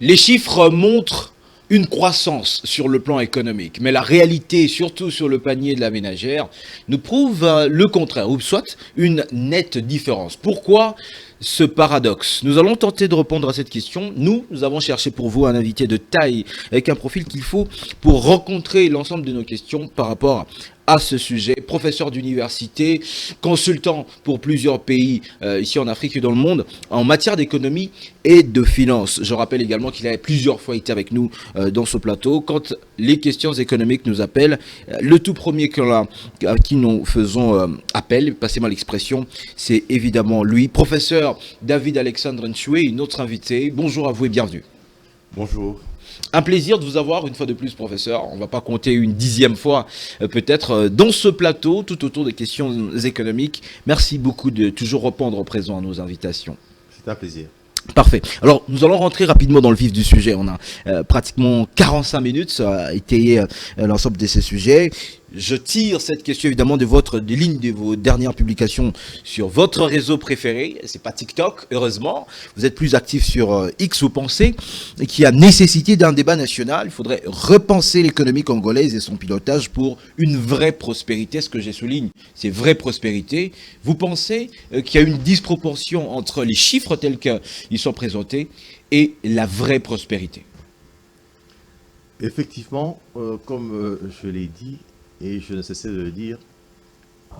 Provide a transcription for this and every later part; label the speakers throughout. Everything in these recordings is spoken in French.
Speaker 1: Les chiffres montrent une croissance sur le plan économique, mais la réalité, surtout sur le panier de la ménagère, nous prouve le contraire, ou soit une nette différence. Pourquoi ce paradoxe? Nous allons tenter de répondre à cette question. Nous avons cherché pour vous un invité de taille, avec un profil qu'il faut pour rencontrer l'ensemble de nos questions par rapport à ce sujet. Professeur d'université, consultant pour plusieurs pays ici en Afrique et dans le monde en matière d'économie et de finance. Je rappelle également qu'il a plusieurs fois été avec nous dans ce plateau quand les questions économiques nous appellent. Le tout premier à qui nous faisons appel, passez-moi l'expression, c'est évidemment lui, professeur David Alexandre Nchoué, notre invité. Bonjour à vous et bienvenue.
Speaker 2: Bonjour.
Speaker 1: Un plaisir de vous avoir une fois de plus, professeur. On ne va pas compter une 10e fois, peut-être, dans ce plateau, tout autour des questions économiques. Merci beaucoup de toujours répondre présent à nos invitations.
Speaker 2: C'est un plaisir.
Speaker 1: Parfait. Alors, nous allons rentrer rapidement dans le vif du sujet. On a pratiquement 45 minutes à étayer l'ensemble de ces sujets. Je tire cette question évidemment des lignes de vos dernières publications sur votre réseau préféré. C'est pas TikTok, heureusement. Vous êtes plus actif sur X, vous pensez, et qui a nécessité d'un débat national. Il faudrait repenser l'économie congolaise et son pilotage pour une vraie prospérité. Ce que je souligne, c'est vraie prospérité. Vous pensez qu'il y a une disproportion entre les chiffres tels qu'ils sont présentés et la vraie prospérité?
Speaker 2: Effectivement, comme je l'ai dit, et je ne cessais de le dire,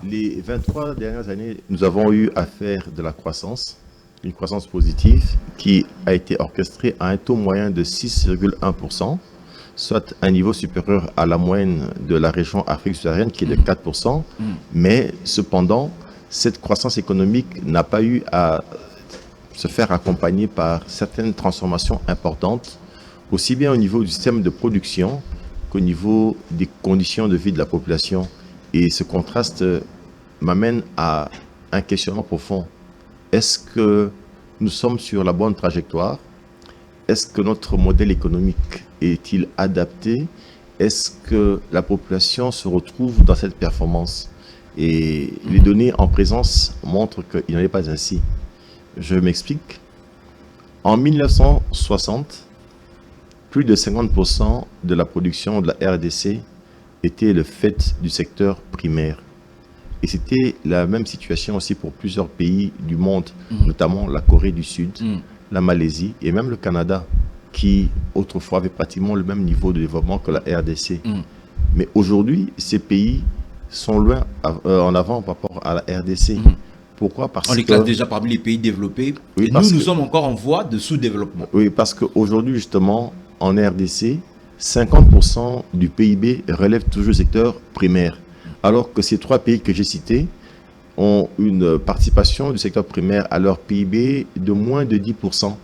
Speaker 2: les 23 dernières années, nous avons eu à faire de la croissance, une croissance positive qui a été orchestrée à un taux moyen de 6,1%, soit un niveau supérieur à la moyenne de la région Afrique subsaharienne qui est de 4%. Mais cependant, cette croissance économique n'a pas eu à se faire accompagner par certaines transformations importantes, aussi bien au niveau du système de production qu'au niveau des conditions de vie de la population. Et ce contraste m'amène à un questionnement profond. Est-ce que nous sommes sur la bonne trajectoire? Est-ce que notre modèle économique est-il adapté? Est-ce que la population se retrouve dans cette performance? Et les données en présence montrent qu'il n'en est pas ainsi. Je m'explique. En 1960, plus de 50% de la production de la RDC était le fait du secteur primaire. Et c'était la même situation aussi pour plusieurs pays du monde, notamment la Corée du Sud, la Malaisie et même le Canada, qui autrefois avait pratiquement le même niveau de développement que la RDC. Mais aujourd'hui, ces pays sont loin en avant par rapport à la RDC. Pourquoi? Parce
Speaker 1: on les classe déjà parmi les pays développés.
Speaker 2: Oui,
Speaker 1: et nous sommes encore en voie de sous-développement.
Speaker 2: Oui, parce qu'aujourd'hui, justement, en RDC, 50% du PIB relève toujours du secteur primaire. Alors que ces trois pays que j'ai cités ont une participation du secteur primaire à leur PIB de moins de 10%.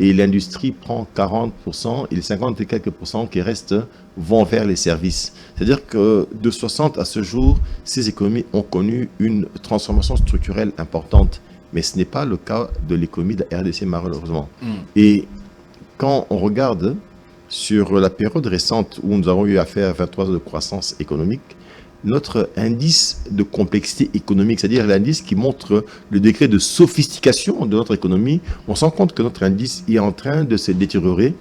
Speaker 2: Et l'industrie prend 40% et les 50 et quelques pourcents qui restent vont vers les services. C'est-à-dire que de 60 à ce jour, ces économies ont connu une transformation structurelle importante. Mais ce n'est pas le cas de l'économie de la RDC malheureusement. Et quand on regarde sur la période récente où nous avons eu à faire 23 ans de croissance économique, notre indice de complexité économique, c'est-à-dire l'indice qui montre le degré de sophistication de notre économie, on se rend compte que notre indice est en train de se détériorer.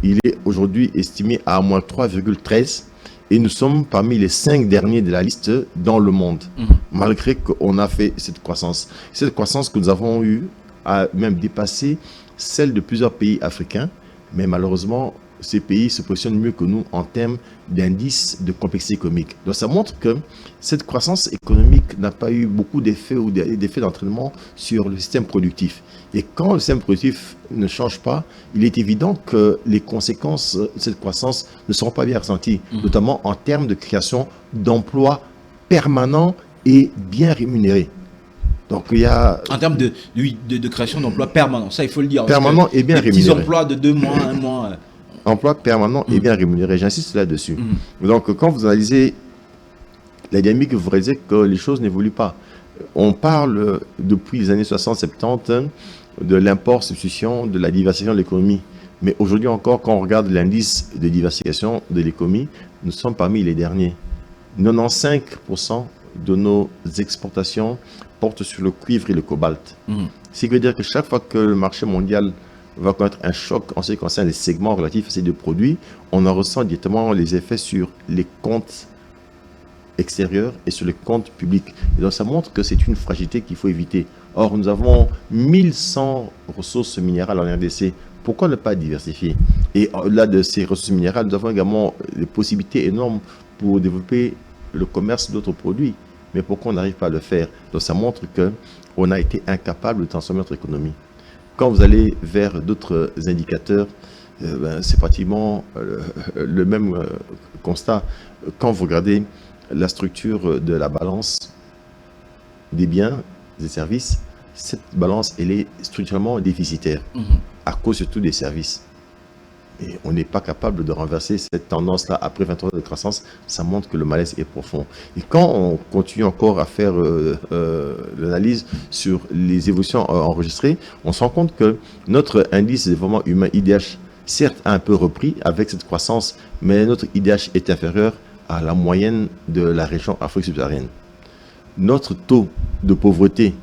Speaker 2: Il est aujourd'hui estimé à moins 3,13 et nous sommes parmi les 5 derniers de la liste dans le monde, malgré qu'on a fait cette croissance. Cette croissance que nous avons eue a même dépassé celle de plusieurs pays africains, mais malheureusement, ces pays se positionnent mieux que nous en termes d'indice de complexité économique. Donc ça montre que cette croissance économique n'a pas eu beaucoup d'effets ou d'effets d'entraînement sur le système productif. Et quand le système productif ne change pas, il est évident que les conséquences de cette croissance ne seront pas bien ressenties, notamment en termes de création d'emplois permanents et bien rémunérés. Donc il y a...
Speaker 1: En termes de création d'emplois permanents, ça il faut le dire.
Speaker 2: Permanent et bien rémunéré.
Speaker 1: Petits emplois de 2 mois, 1 mois...
Speaker 2: Emploi permanent et bien rémunéré, j'insiste là-dessus. Donc quand vous analysez la dynamique, vous réalisez que les choses n'évoluent pas. On parle depuis les années 60-70 de l'import-substitution, de la diversification de l'économie. Mais aujourd'hui encore, quand on regarde l'indice de diversification de l'économie, nous sommes parmi les derniers. 95% de nos exportations portent sur le cuivre et le cobalt. Ce qui veut dire que chaque fois que le marché mondial va connaître un choc en ce qui concerne les segments relatifs à ces deux produits. On en ressent directement les effets sur les comptes extérieurs et sur les comptes publics. Et donc ça montre que c'est une fragilité qu'il faut éviter. Or, nous avons 1100 ressources minérales en RDC. Pourquoi ne pas diversifier? Et au-delà de ces ressources minérales, nous avons également des possibilités énormes pour développer le commerce d'autres produits. Mais pourquoi on n'arrive pas à le faire? Donc ça montre qu'on a été incapable de transformer notre économie. Quand vous allez vers d'autres indicateurs, c'est pratiquement le même constat. Quand vous regardez la structure de la balance des biens, des services, cette balance, elle est structurellement déficitaire à cause surtout des services. Et on n'est pas capable de renverser cette tendance-là après 23 ans de croissance. Ça montre que le malaise est profond. Et quand on continue encore à faire l'analyse sur les évolutions enregistrées, on se rend compte que notre indice de développement humain, IDH, certes a un peu repris avec cette croissance, mais notre IDH est inférieur à la moyenne de la région Afrique subsaharienne. Notre taux de pauvreté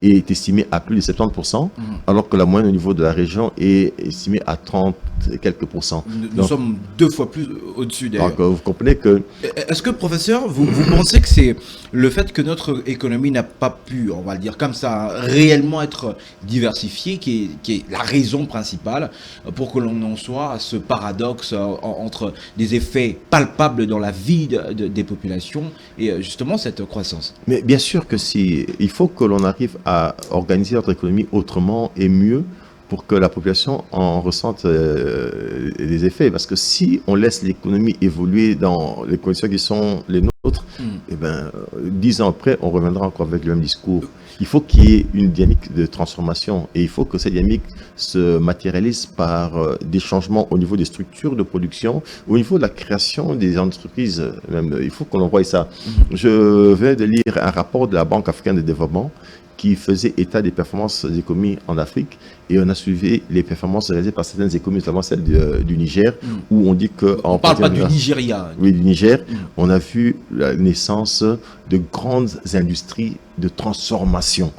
Speaker 2: est estimé à plus de 70%, alors que la moyenne au niveau de la région est estimée à 30 et quelques pourcents.
Speaker 1: Nous sommes 2 fois plus au-dessus d'ailleurs.
Speaker 2: Donc, vous comprenez que...
Speaker 1: Est-ce que, professeur, vous pensez que c'est le fait que notre économie n'a pas pu, on va le dire comme ça, réellement être diversifiée, qui est la raison principale pour que l'on en soit à ce paradoxe entre des effets palpables dans la vie des populations et justement cette croissance?
Speaker 2: Mais bien sûr que si, il faut que l'on arrive à organiser notre économie autrement et mieux pour que la population en ressente les effets. Parce que si on laisse l'économie évoluer dans les conditions qui sont les nôtres, eh ben, 10 ans après, on reviendra encore avec le même discours. Il faut qu'il y ait une dynamique de transformation et il faut que cette dynamique se matérialise par des changements au niveau des structures de production, au niveau de la création des entreprises. Même, il faut qu'on envoie ça. Je viens de lire un rapport de la Banque africaine de développement qui faisait état des performances des économies en Afrique, et on a suivi les performances réalisées par certaines économies, notamment celle du Niger, où on dit que...
Speaker 1: On ne parle pas du Nigeria.
Speaker 2: Oui, du Niger. On a vu la naissance de grandes industries de transformation.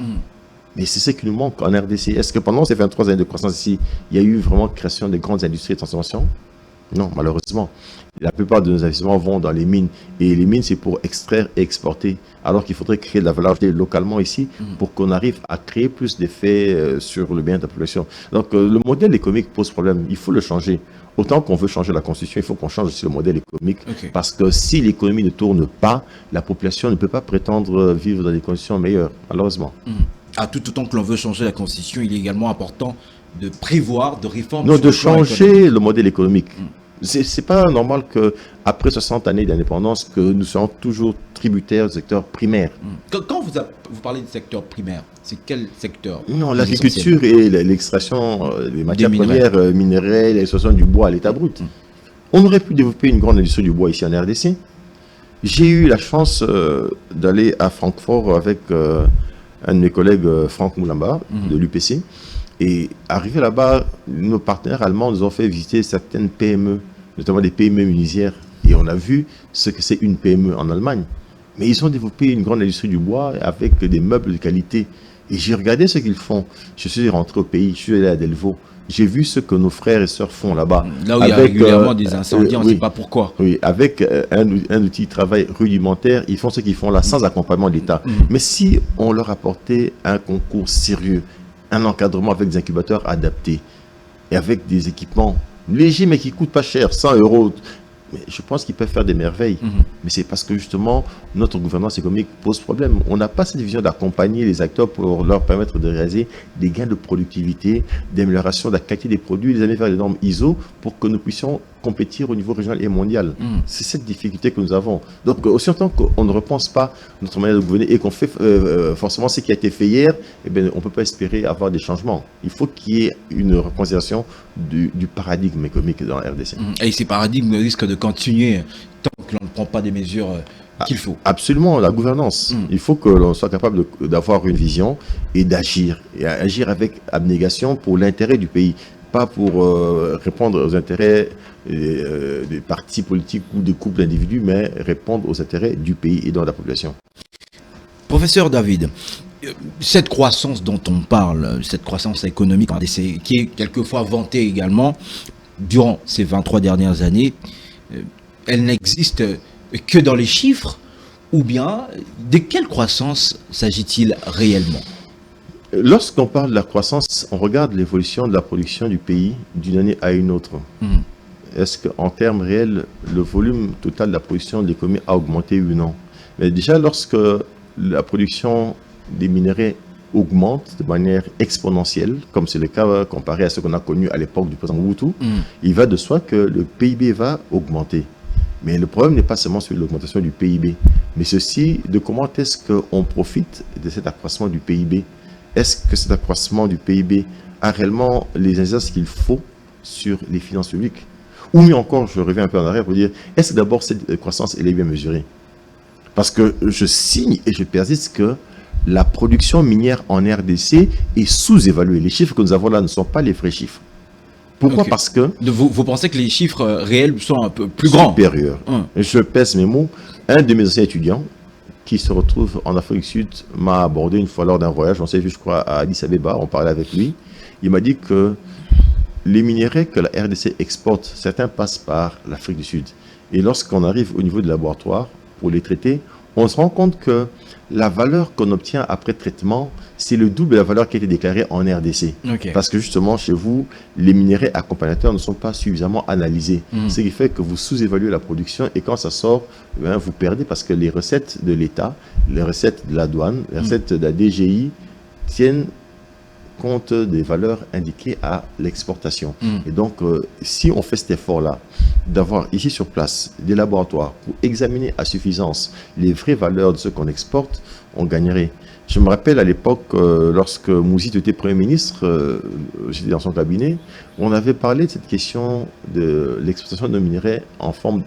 Speaker 2: Mais c'est ce qui nous manque en RDC. Est-ce que pendant ces 23 années de croissance ici, il y a eu vraiment création de grandes industries de transformation? Non, malheureusement. La plupart de nos investissements vont dans les mines. Et les mines, c'est pour extraire et exporter. Alors qu'il faudrait créer de la valeur ajoutée localement ici pour qu'on arrive à créer plus d'effets sur le bien de la population. Donc, le modèle économique pose problème. Il faut le changer. Autant qu'on veut changer la constitution, il faut qu'on change aussi le modèle économique. Parce que si l'économie ne tourne pas, la population ne peut pas prétendre vivre dans des conditions meilleures, malheureusement.
Speaker 1: Tout autant que l'on veut changer la constitution, il est également important de prévoir, de réformer.
Speaker 2: Non, de changer le modèle économique. C'est pas normal qu'après 60 années d'indépendance, que nous soyons toujours tributaires du secteur primaire.
Speaker 1: Quand vous parlez du secteur primaire, c'est quel secteur?
Speaker 2: Non, l'agriculture et l'extraction des matières premières minérales, l'extraction du bois à l'état brut. On aurait pu développer une grande industrie du bois ici en RDC. J'ai eu la chance d'aller à Francfort avec un de mes collègues, Franck Moulamba, de l'UPC. Et arrivé là-bas, nos partenaires allemands nous ont fait visiter certaines PME, notamment des PME menuisières. Et on a vu ce que c'est une PME en Allemagne. Mais ils ont développé une grande industrie du bois avec des meubles de qualité. Et j'ai regardé ce qu'ils font. Je suis rentré au pays, je suis allé à Delvaux. J'ai vu ce que nos frères et sœurs font là-bas.
Speaker 1: Là où il y a régulièrement des incendies, on ne sait pas pourquoi.
Speaker 2: Oui, avec un outil de travail rudimentaire, ils font ce qu'ils font là sans accompagnement de l'État. Mais si on leur apportait un concours sérieux, un encadrement avec des incubateurs adaptés et avec des équipements légers mais qui coûtent pas cher, 100 €. Mais je pense qu'ils peuvent faire des merveilles. Mais c'est parce que justement, notre gouvernance économique pose problème. On n'a pas cette vision d'accompagner les acteurs pour leur permettre de réaliser des gains de productivité, d'amélioration de la qualité des produits, les amener vers les normes ISO pour que nous puissions compétir au niveau régional et mondial. C'est cette difficulté que nous avons. Donc, aussi longtemps qu'on ne repense pas notre manière de gouverner et qu'on fait forcément ce qui a été fait hier, eh bien, on ne peut pas espérer avoir des changements. Il faut qu'il y ait une reconsidération du paradigme économique dans la RDC.
Speaker 1: Et ces paradigmes risquent de continuer tant que l'on ne prend pas des mesures qu'il faut.
Speaker 2: Absolument, la gouvernance. Il faut que l'on soit capable d'avoir une vision et d'agir. Et agir avec abnégation pour l'intérêt du pays. Pas pour répondre aux intérêts des partis politiques ou des groupes d'individus, mais répondre aux intérêts du pays et de la population.
Speaker 1: Professeur David, Cette croissance dont on parle, cette croissance économique qui est quelquefois vantée également, durant ces 23 dernières années, elle n'existe que dans les chiffres, ou bien de quelle croissance s'agit-il réellement?
Speaker 2: Lorsqu'on parle de la croissance, on regarde l'évolution de la production du pays d'une année à une autre. Est-ce qu'en termes réels, le volume total de la production de l'économie a augmenté ou non? Mais déjà, lorsque la production des minerais augmente de manière exponentielle, comme c'est le cas comparé à ce qu'on a connu à l'époque du président Mobutu, il va de soi que le PIB va augmenter. Mais le problème n'est pas seulement sur l'augmentation du PIB, mais ceci de comment est-ce qu'on profite de cet accroissement du PIB. Est-ce que cet accroissement du PIB a réellement les exercices qu'il faut sur les finances publiques? Ou mieux encore, je reviens un peu en arrière pour dire, est-ce que d'abord cette croissance elle est bien mesurée? Parce que je signe et je persiste que la production minière en RDC est sous-évaluée. Les chiffres que nous avons là ne sont pas les vrais chiffres. Pourquoi? Parce que...
Speaker 1: Vous pensez que les chiffres réels sont un peu plus grands?
Speaker 2: Supérieurs. Je pèse mes mots. Un de mes anciens étudiants, qui se retrouve en Afrique du Sud, m'a abordé une fois lors d'un voyage, on s'est vu je crois à Addis Abeba, on parlait avec lui. Il m'a dit que les minerais que la RDC exporte, certains passent par l'Afrique du Sud. Et lorsqu'on arrive au niveau du laboratoire pour les traiter, on se rend compte que la valeur qu'on obtient après traitement, c'est le double de la valeur qui a été déclarée en RDC. Parce que justement, chez vous, les minerais accompagnateurs ne sont pas suffisamment analysés. Ce qui fait que vous sous-évaluez la production et quand ça sort, vous perdez parce que les recettes de l'État, les recettes de la douane, les recettes de la DGI tiennent compte des valeurs indiquées à l'exportation. Et donc, si on fait cet effort-là, d'avoir ici sur place des laboratoires pour examiner à suffisance les vraies valeurs de ce qu'on exporte, on gagnerait. Je me rappelle à l'époque, lorsque Mouzid était Premier ministre, j'étais dans son cabinet, on avait parlé de cette question de l'exportation de minerais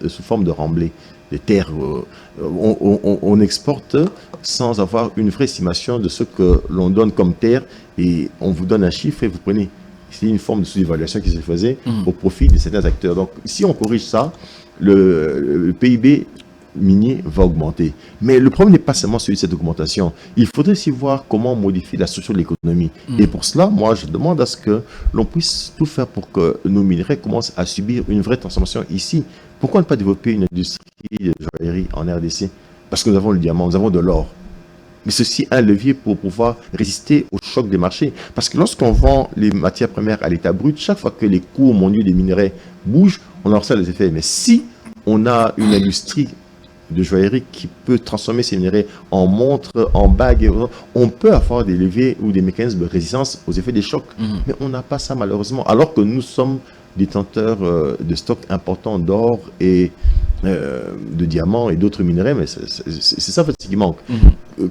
Speaker 2: sous forme de remblai, de terre. On exporte sans avoir une vraie estimation de ce que l'on donne comme terre et on vous donne un chiffre et vous prenez. C'est une forme de sous-évaluation qui se faisait au profit de certains acteurs. Donc, si on corrige ça, le PIB minier va augmenter. Mais le problème n'est pas seulement celui de cette augmentation. Il faudrait aussi voir comment modifier la structure de l'économie. Et pour cela, moi, je demande à ce que l'on puisse tout faire pour que nos minerais commencent à subir une vraie transformation ici. Pourquoi ne pas développer une industrie de joaillerie en RDC? Parce que nous avons le diamant, nous avons de l'or. Mais ceci est un levier pour pouvoir résister au choc des marchés. Parce que lorsqu'on vend les matières premières à l'état brut, chaque fois que les cours mondiaux des minerais bougent, on en ressent les effets. Mais si on a une industrie de joaillerie qui peut transformer ces minerais en montres, en bagues, on peut avoir des leviers ou des mécanismes de résistance aux effets des chocs. Mais on n'a pas ça malheureusement. Alors que nous sommes détenteurs de stocks importants d'or et de diamants et d'autres minerais, mais c'est ça en fait, ce qui manque.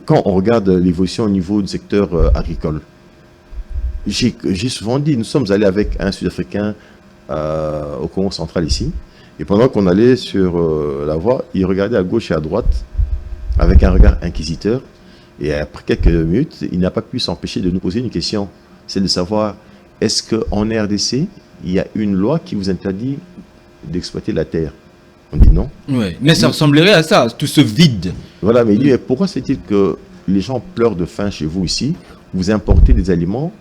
Speaker 2: Quand on regarde l'évolution au niveau du secteur agricole, j'ai souvent dit, nous sommes allés avec un Sud-Africain au Congo central ici, et pendant qu'on allait sur la voie, il regardait à gauche et à droite avec un regard inquisiteur, et après quelques minutes, il n'a pas pu s'empêcher de nous poser une question, c'est de savoir, est-ce qu'en RDC, il y a une loi qui vous interdit d'exploiter la terre? On dit non.
Speaker 1: Ouais, mais ça ressemblerait à ça, tout ce vide.
Speaker 2: Voilà, mais il dit, mais pourquoi c'est-il que les gens pleurent de faim chez vous ici? Vous importez des aliments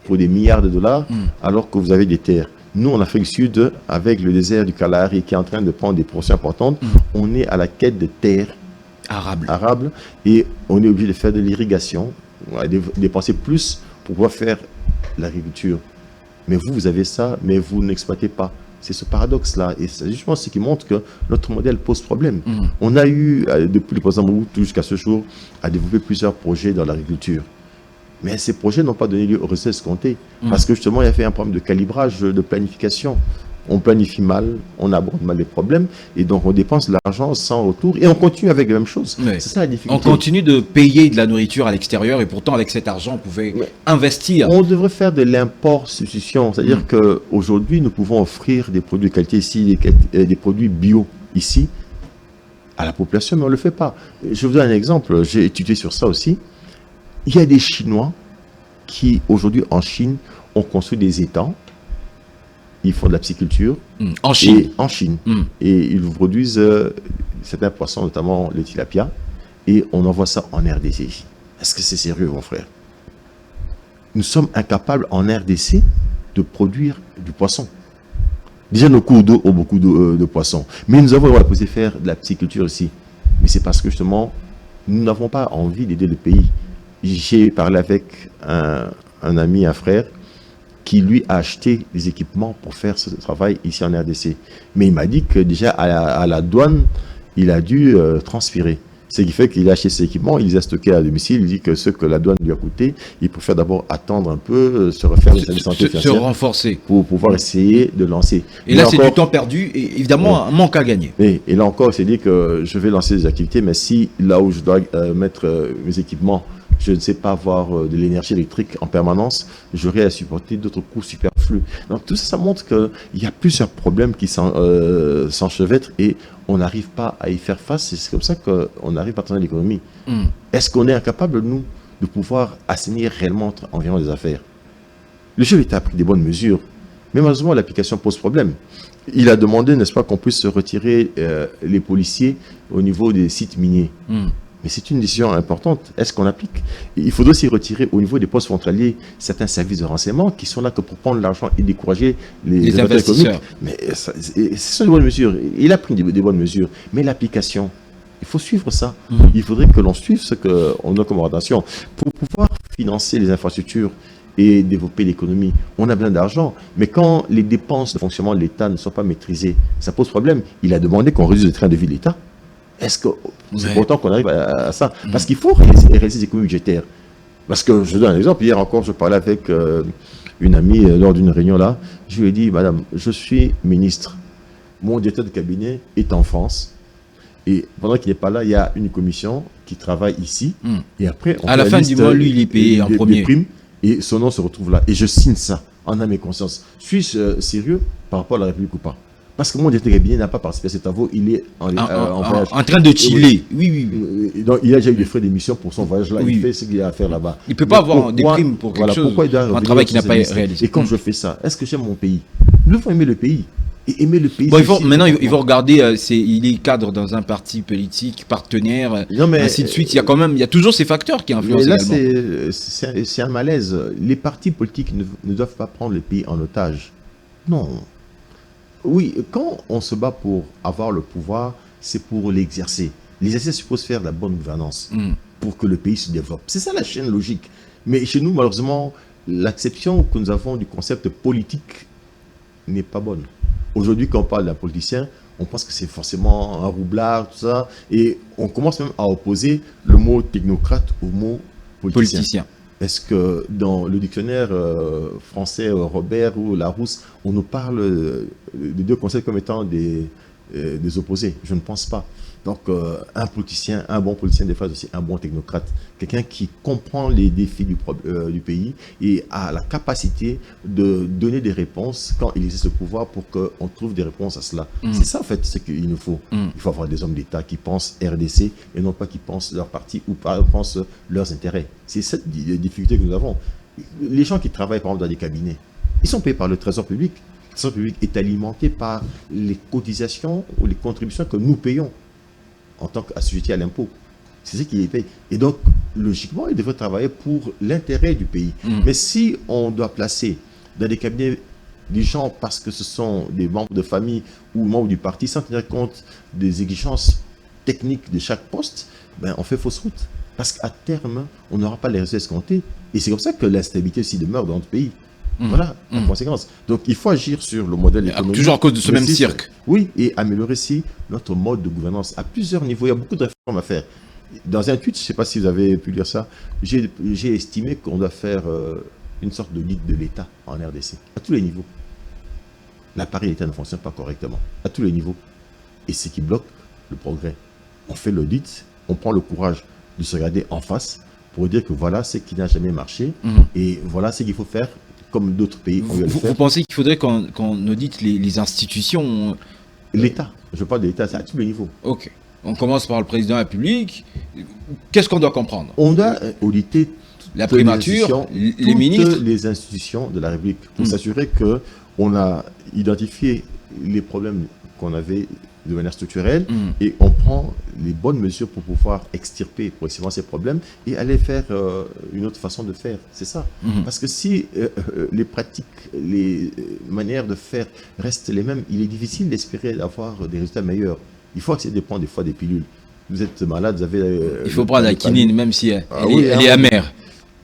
Speaker 2: pour des milliards de dollars alors que vous avez des terres. Nous, en Afrique du Sud, avec le désert du Kalahari qui est en train de prendre des proportions importantes, on est à la quête de terres arables et on est obligé de faire de l'irrigation, dépenser plus pour pouvoir faire l'agriculture. Mais vous avez ça, mais vous n'exploitez pas. C'est ce paradoxe-là. Et c'est justement ce qui montre que notre modèle pose problème. On a eu, depuis le président Mobutu jusqu'à ce jour, à développer plusieurs projets dans l'agriculture. Mais ces projets n'ont pas donné lieu aux résultats escomptés. Parce que justement, il y a fait un problème de calibrage, de planification. On planifie mal, on aborde mal les problèmes, et donc on dépense l'argent sans retour, et on continue avec la même chose.
Speaker 1: Ouais.
Speaker 2: C'est ça la difficulté.
Speaker 1: On continue de payer de la nourriture à l'extérieur, et pourtant avec cet argent, on pouvait investir.
Speaker 2: On devrait faire de l'import-substitution, c'est-à-dire qu'aujourd'hui, nous pouvons offrir des produits de qualité ici, des produits bio ici, à la population, mais on ne le fait pas. Je vous donne un exemple, j'ai étudié sur ça aussi. Il y a des Chinois qui, aujourd'hui, en Chine, ont construit des étangs. Ils font de la pisciculture.
Speaker 1: En Chine.
Speaker 2: En Chine. Et ils produisent certains poissons, notamment les tilapia. Et on envoie ça en RDC. Est-ce que c'est sérieux, mon frère? Nous sommes incapables en RDC de produire du poisson. Déjà, nos cours d'eau ont beaucoup de poissons. Mais nous avons posé faire de la pisciculture ici. Mais c'est parce que justement, nous n'avons pas envie d'aider le pays. J'ai parlé avec un ami, un frère, qui lui a acheté des équipements pour faire ce travail ici en RDC. Mais il m'a dit que déjà à la douane, il a dû transpirer. Ce qui fait qu'il a acheté ses équipements, il les a stockés à domicile. Il dit que ce que la douane lui a coûté, il préfère d'abord attendre un peu, se refaire les santé
Speaker 1: se renforcer.
Speaker 2: Pour pouvoir essayer de lancer.
Speaker 1: Et là, c'est du temps perdu et évidemment un manque à gagner.
Speaker 2: Et là encore, il s'est dit que je vais lancer des activités, mais si là où je dois mettre mes équipements, je ne sais pas avoir de l'énergie électrique en permanence, j'aurai à supporter d'autres coûts superflus. Donc tout ça, ça montre qu'il y a plusieurs problèmes qui s'enchevêtrent et on n'arrive pas à y faire face. Et c'est comme ça qu'on arrive à tourner l'économie. Est-ce qu'on est incapable, nous, de pouvoir assainir réellement environ les affaires? Le chef d'État a pris des bonnes mesures, mais malheureusement, l'application pose problème. Il a demandé, n'est-ce pas, qu'on puisse retirer les policiers au niveau des sites miniers. Mais c'est une décision importante. Est-ce qu'on applique? Il faudrait aussi retirer au niveau des postes frontaliers certains services de renseignement qui sont là que pour prendre l'argent et décourager les
Speaker 1: investisseurs.
Speaker 2: Mais ce sont des bonnes mesures. Il a pris des bonnes mesures. Mais l'application, il faut suivre ça. Il faudrait que l'on suive ce qu'on a comme orientation. Pour pouvoir financer les infrastructures et développer l'économie, on a besoin d'argent. Mais quand les dépenses de fonctionnement de l'État ne sont pas maîtrisées, ça pose problème. Il a demandé qu'on réduise le train de vie de l'État. Est-ce que c'est pourtant qu'on arrive à ça? Parce qu'il faut réaliser des économies budgétaires. Parce que je donne un exemple. Hier encore, je parlais avec une amie lors d'une réunion là. Je lui ai dit, madame, je suis ministre. Mon directeur de cabinet est en France. Et pendant qu'il n'est pas là, il y a une commission qui travaille ici. Et après, on
Speaker 1: à la fin du mois, lui, il est payé en premier.
Speaker 2: Des primes, et son nom se retrouve là. Et je signe ça en âme et conscience. Suis-je sérieux par rapport à la République ou pas? Parce que mon directeur de cabinet n'a pas participé à ces travaux, il est en voyage.
Speaker 1: En train de chiller, oui.
Speaker 2: Donc, il a déjà eu des frais d'émission pour son voyage là, il fait ce qu'il a à faire là-bas.
Speaker 1: Il ne peut pas avoir des primes pour quelque chose, un travail qui n'a pas réalisé.
Speaker 2: Et quand je fais ça, est-ce que j'aime mon pays? Nous devons aimer le pays. Et aimer le pays.
Speaker 1: Bon, maintenant, il faut regarder, il est cadre dans un parti politique, partenaire, ainsi de suite. Il y a toujours ces facteurs qui influencent également.
Speaker 2: Mais là, c'est un malaise. Les partis politiques ne doivent pas prendre le pays en otage. Non. Oui, quand on se bat pour avoir le pouvoir, c'est pour l'exercer. L'exercer suppose faire de la bonne gouvernance pour que le pays se développe. C'est ça la chaîne logique. Mais chez nous, malheureusement, l'acception que nous avons du concept politique n'est pas bonne. Aujourd'hui, quand on parle d'un politicien, on pense que c'est forcément un roublard, tout ça. Et on commence même à opposer le mot technocrate au mot politicien. Est-ce que dans le dictionnaire français Robert ou Larousse, on nous parle des deux concepts comme étant des opposés? Je ne pense pas. Donc un bon politicien des fois c'est aussi un bon technocrate, quelqu'un qui comprend les défis du pays et a la capacité de donner des réponses quand il exerce le pouvoir pour qu'on trouve des réponses à cela. C'est ça en fait ce qu'il nous faut. Il faut avoir des hommes d'État qui pensent RDC et non pas qui pensent leur parti ou pensent leurs intérêts. C'est cette difficulté que nous avons. Les gens qui travaillent par exemple dans des cabinets, ils sont payés par le Trésor public. Le Trésor public est alimenté par les cotisations ou les contributions que nous payons en tant qu'assujetti à l'impôt. C'est ce qui est payé. Et donc, logiquement, il devrait travailler pour l'intérêt du pays. Mais si on doit placer dans des cabinets des gens parce que ce sont des membres de famille ou membres du parti, sans tenir compte des exigences techniques de chaque poste, ben, on fait fausse route. Parce qu'à terme, on n'aura pas les résultats escomptés. Et c'est comme ça que l'instabilité aussi demeure dans notre pays. Voilà la conséquence. Donc il faut agir sur le modèle économique.
Speaker 1: Toujours à cause de ce même cirque.
Speaker 2: Oui, et améliorer aussi notre mode de gouvernance à plusieurs niveaux. Il y a beaucoup de réformes à faire. Dans un tweet, je ne sais pas si vous avez pu lire ça, j'ai estimé qu'on doit faire une sorte d'audit de l'État en RDC, à tous les niveaux. L'appareil d'État ne fonctionne pas correctement, à tous les niveaux. Et ce qui bloque le progrès. On fait l'audit, on prend le courage de se regarder en face pour dire que voilà ce qui n'a jamais marché et voilà ce qu'il faut faire comme d'autres pays ont eu à le faire.
Speaker 1: Vous pensez qu'il faudrait qu'on audite les institutions?
Speaker 2: L'État, je parle de l'État, c'est à tous les niveaux.
Speaker 1: Ok. On commence par le président de la République. Qu'est-ce qu'on doit comprendre?
Speaker 2: On doit auditer
Speaker 1: la primature, les ministres,
Speaker 2: les institutions de la République pour s'assurer qu'on a identifié les problèmes qu'on avait de manière structurelle et on prend les bonnes mesures pour pouvoir extirper progressivement ces problèmes et aller faire une autre façon de faire. C'est ça. Parce que si les pratiques, les manières de faire restent les mêmes, il est difficile d'espérer d'avoir des résultats meilleurs. Il faut essayer de prendre des fois des pilules. Vous êtes malade, vous avez...
Speaker 1: il faut prendre la quinine, même si elle est amère.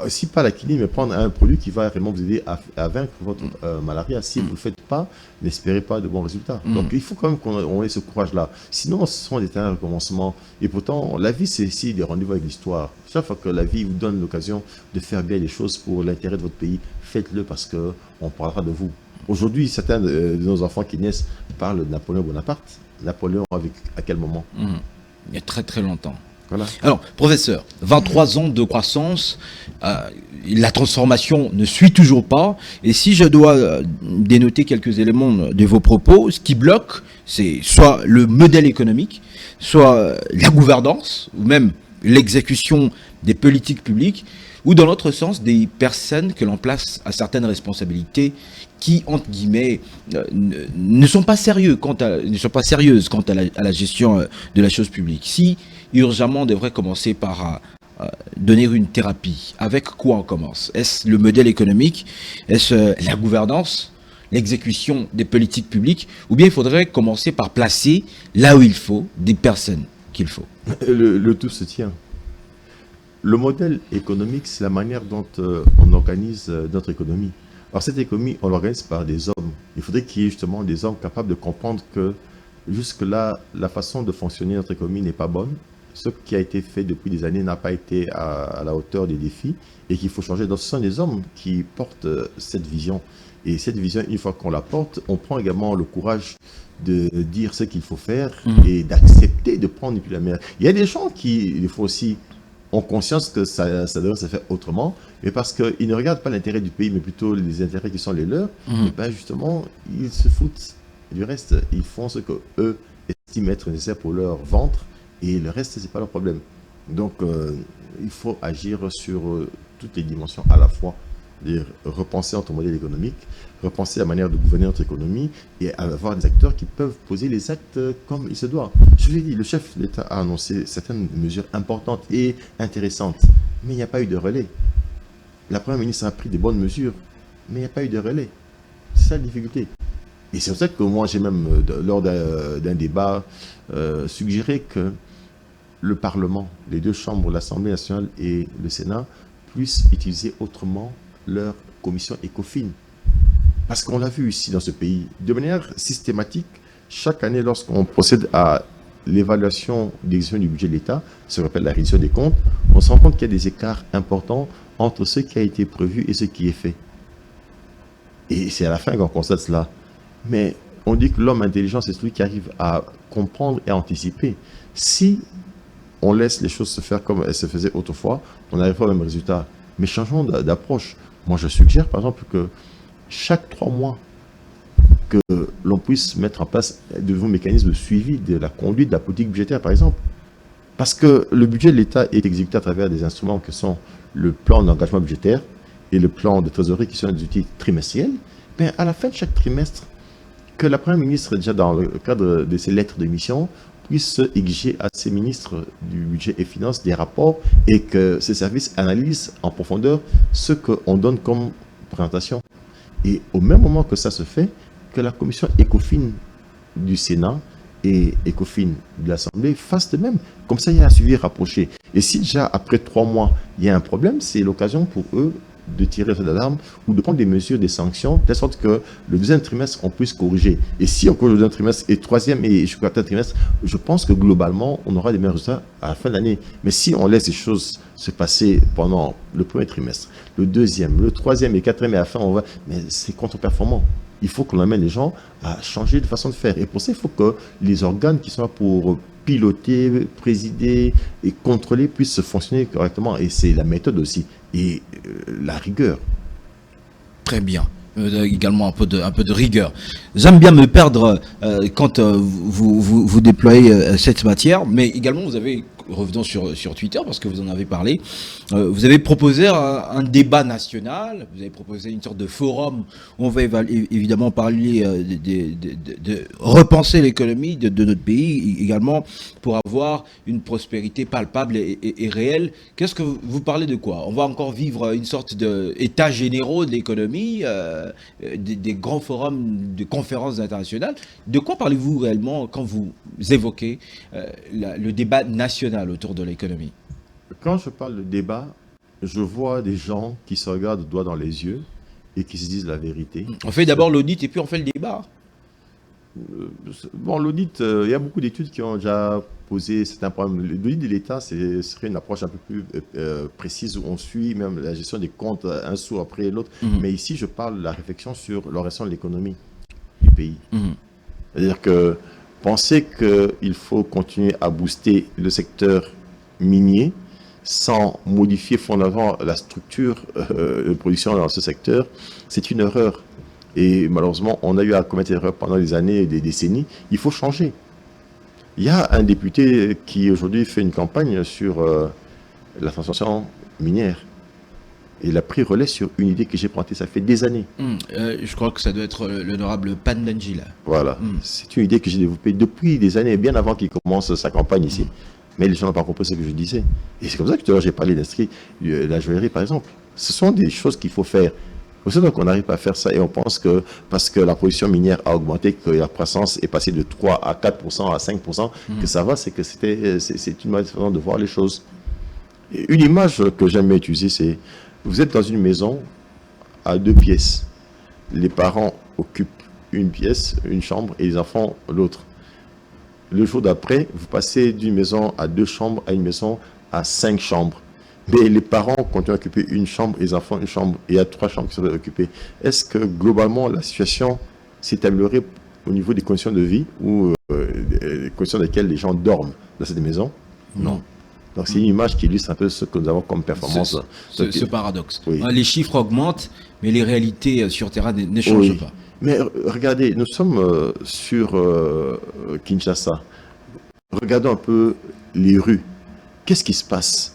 Speaker 2: Si pas la quinine, mais prendre un produit qui va vraiment vous aider à vaincre votre malaria. Si vous ne le faites pas, n'espérez pas de bons résultats. Donc il faut quand même qu'on ait ce courage-là. Sinon, ce sont des terrains de recommencement. Et pourtant, la vie, c'est aussi des rendez-vous avec l'histoire. Chaque fois que la vie vous donne l'occasion de faire bien les choses pour l'intérêt de votre pays, faites-le parce qu'on parlera de vous. Aujourd'hui, certains de nos enfants qui naissent parlent de Napoléon Bonaparte. Napoléon, à quel moment?
Speaker 1: Il y a très très longtemps.
Speaker 2: Voilà.
Speaker 1: Alors, professeur, 23 ans de croissance, la transformation ne suit toujours pas. Et si je dois dénoter quelques éléments de vos propos, ce qui bloque, c'est soit le modèle économique, soit la gouvernance, ou même l'exécution des politiques publiques, ou dans l'autre sens, des personnes que l'on place à certaines responsabilités qui, entre guillemets, ne sont pas sérieuses quant à la gestion de la chose publique. Si, urgemment, on devrait commencer par donner une thérapie, avec quoi on commence? Est-ce le modèle économique? Est-ce la gouvernance? L'exécution des politiques publiques? Ou bien il faudrait commencer par placer là où il faut des personnes qu'il faut?
Speaker 2: Le tout se tient. Le modèle économique, c'est la manière dont on organise notre économie. Alors cette économie, on l'organise par des hommes. Il faudrait qu'il y ait justement des hommes capables de comprendre que jusque-là, la façon de fonctionner notre économie n'est pas bonne. Ce qui a été fait depuis des années n'a pas été à la hauteur des défis et qu'il faut changer. Donc ce sont des hommes qui portent cette vision. Et cette vision, une fois qu'on la porte, on prend également le courage de dire ce qu'il faut faire et d'accepter de prendre la meilleure. Il y a des gens qui, il faut aussi, ont conscience que ça devrait se faire autrement, mais parce qu'ils ne regardent pas l'intérêt du pays, mais plutôt les intérêts qui sont les leurs, et ben justement, ils se foutent du reste. Ils font ce qu'eux estiment être nécessaire pour leur ventre, et le reste, ce n'est pas leur problème. Donc, il faut agir sur toutes les dimensions à la fois. C'est-à-dire repenser notre modèle économique, repenser la manière de gouverner notre économie et avoir des acteurs qui peuvent poser les actes comme il se doit. Je l'ai dit, le chef de l'État a annoncé certaines mesures importantes et intéressantes, mais il n'y a pas eu de relais. La Première ministre a pris des bonnes mesures, mais il n'y a pas eu de relais. C'est ça la difficulté. Et c'est pour ça que moi, j'ai même, lors d'un débat, suggéré que le Parlement, les deux chambres, l'Assemblée nationale et le Sénat, puissent utiliser autrement leur commission ECOFIN. Parce qu'on l'a vu ici dans ce pays, de manière systématique, chaque année, lorsqu'on procède à l'évaluation d'exécution du budget de l'État, ce qu'on appelle la reddition des comptes, on se rend compte qu'il y a des écarts importants entre ce qui a été prévu et ce qui est fait. Et c'est à la fin qu'on constate cela. Mais on dit que l'homme intelligent, c'est celui qui arrive à comprendre et à anticiper. Si on laisse les choses se faire comme elles se faisaient autrefois, on n'arrive pas au même résultat. Mais changeons d'approche. Moi, je suggère, par exemple, que chaque 3 mois, que l'on puisse mettre en place de nouveaux mécanismes de suivi de la conduite de la politique budgétaire, par exemple. Parce que le budget de l'État est exécuté à travers des instruments que sont le plan d'engagement budgétaire et le plan de trésorerie, qui sont des outils trimestriels. Mais à la fin de chaque trimestre, que la Première ministre, déjà dans le cadre de ses lettres de mission, puisse exiger à ses ministres du budget et finances des rapports et que ces services analysent en profondeur ce qu'on donne comme présentation. Et au même moment que ça se fait, que la commission ECOFIN du Sénat et ECOFIN de l'Assemblée fassent de même. Comme ça, il y a un suivi rapproché. Et si déjà, après 3 mois, il y a un problème, c'est l'occasion pour eux de tirer sur l'alarme ou de prendre des mesures, des sanctions, de sorte que le deuxième trimestre, on puisse corriger. Et si on corrige le deuxième trimestre et troisième et jusqu'au quatrième trimestre, je pense que globalement, on aura des meilleurs résultats à la fin de l'année. Mais si on laisse les choses se passer pendant le premier trimestre, le deuxième, le troisième et quatrième, et à la fin, on va... Mais c'est contre-performant. Il faut qu'on amène les gens à changer de façon de faire. Et pour ça, il faut que les organes qui sont là pour piloter, présider et contrôler puissent fonctionner correctement. Et c'est la méthode aussi. Et la rigueur.
Speaker 1: Très bien. Également un peu de rigueur. J'aime bien me perdre quand vous déployez cette matière, mais également vous avez revenons sur Twitter, parce que vous en avez parlé. Vous avez proposé un débat national, vous avez proposé une sorte de forum où on va évidemment parler de repenser l'économie de notre pays, également pour avoir une prospérité palpable et réelle. Qu'est-ce que vous parlez de quoi? On va encore vivre une sorte d'état généraux de l'économie, des grands forums de conférences internationales. De quoi parlez-vous réellement quand vous évoquez le débat national autour de l'économie?
Speaker 2: Quand je parle de débat, je vois des gens qui se regardent droit dans les yeux et qui se disent la vérité.
Speaker 1: On fait d'abord l'audit et puis on fait le débat.
Speaker 2: Bon, l'audit, il y a beaucoup d'études qui ont déjà posé certains problèmes. L'audit de l'État, ce serait une approche un peu plus précise où on suit même la gestion des comptes un sou après l'autre. Mais ici, je parle de la réflexion sur l'orientation de l'économie du pays. C'est-à-dire que penser qu'il faut continuer à booster le secteur minier sans modifier fondamentalement la structure de production dans ce secteur, c'est une erreur. Et malheureusement, on a eu à commettre erreur pendant des années et des décennies. Il faut changer. Il y a un député qui aujourd'hui fait une campagne sur la transformation minière. Il a pris relais sur une idée que j'ai présentée, ça fait des années.
Speaker 1: Je crois que ça doit être l'honorable Pandanji là.
Speaker 2: Voilà. C'est une idée que j'ai développée depuis des années, bien avant qu'il commence sa campagne ici. Mais les gens n'ont pas compris ce que je disais. Et c'est comme ça que tout à l'heure j'ai parlé d'industrie, la joaillerie par exemple. Ce sont des choses qu'il faut faire. C'est pour ça qu'on n'arrive pas à faire ça et on pense que parce que la production minière a augmenté, que la croissance est passée de 3 à 4% à 5%, que ça va, c'est une mauvaise façon de voir les choses. Et une image que j'aime utiliser, c'est vous êtes dans une maison à 2 pièces. Les parents occupent une pièce, une chambre, et les enfants l'autre. Le jour d'après, vous passez d'une maison à 2 chambres à une maison à 5 chambres. Mais les parents continuent à occuper une chambre, les enfants une chambre, et il y a 3 chambres qui sont occupées. Est-ce que globalement la situation s'est améliorée au niveau des conditions de vie ou des conditions dans lesquelles les gens dorment dans cette maison? Non. Donc c'est une image qui illustre un peu ce que nous avons comme performance.
Speaker 1: Ce paradoxe.
Speaker 2: Oui.
Speaker 1: Les chiffres augmentent, mais les réalités sur terrain ne changent pas.
Speaker 2: Mais regardez, nous sommes sur Kinshasa. Regardons un peu les rues. Qu'est-ce qui se passe?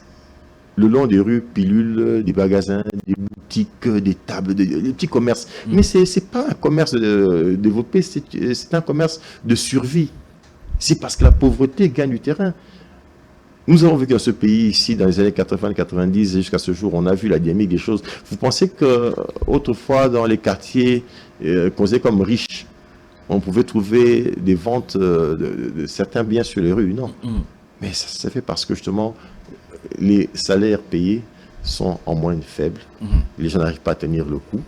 Speaker 2: Le long des rues, pilules, des magasins, des boutiques, des tables, des petits commerces. Mais ce n'est pas un commerce développé, c'est un commerce de survie. C'est parce que la pauvreté gagne du terrain. Nous avons vécu dans ce pays ici dans les années 80-90 jusqu'à ce jour, on a vu la dynamique des choses. Vous pensez qu'autrefois dans les quartiers considérés comme riches, on pouvait trouver des ventes de certains biens sur les rues? Non. Mais ça s'est fait parce que justement les salaires payés sont en moyenne faible. Les gens n'arrivent pas à tenir le coup.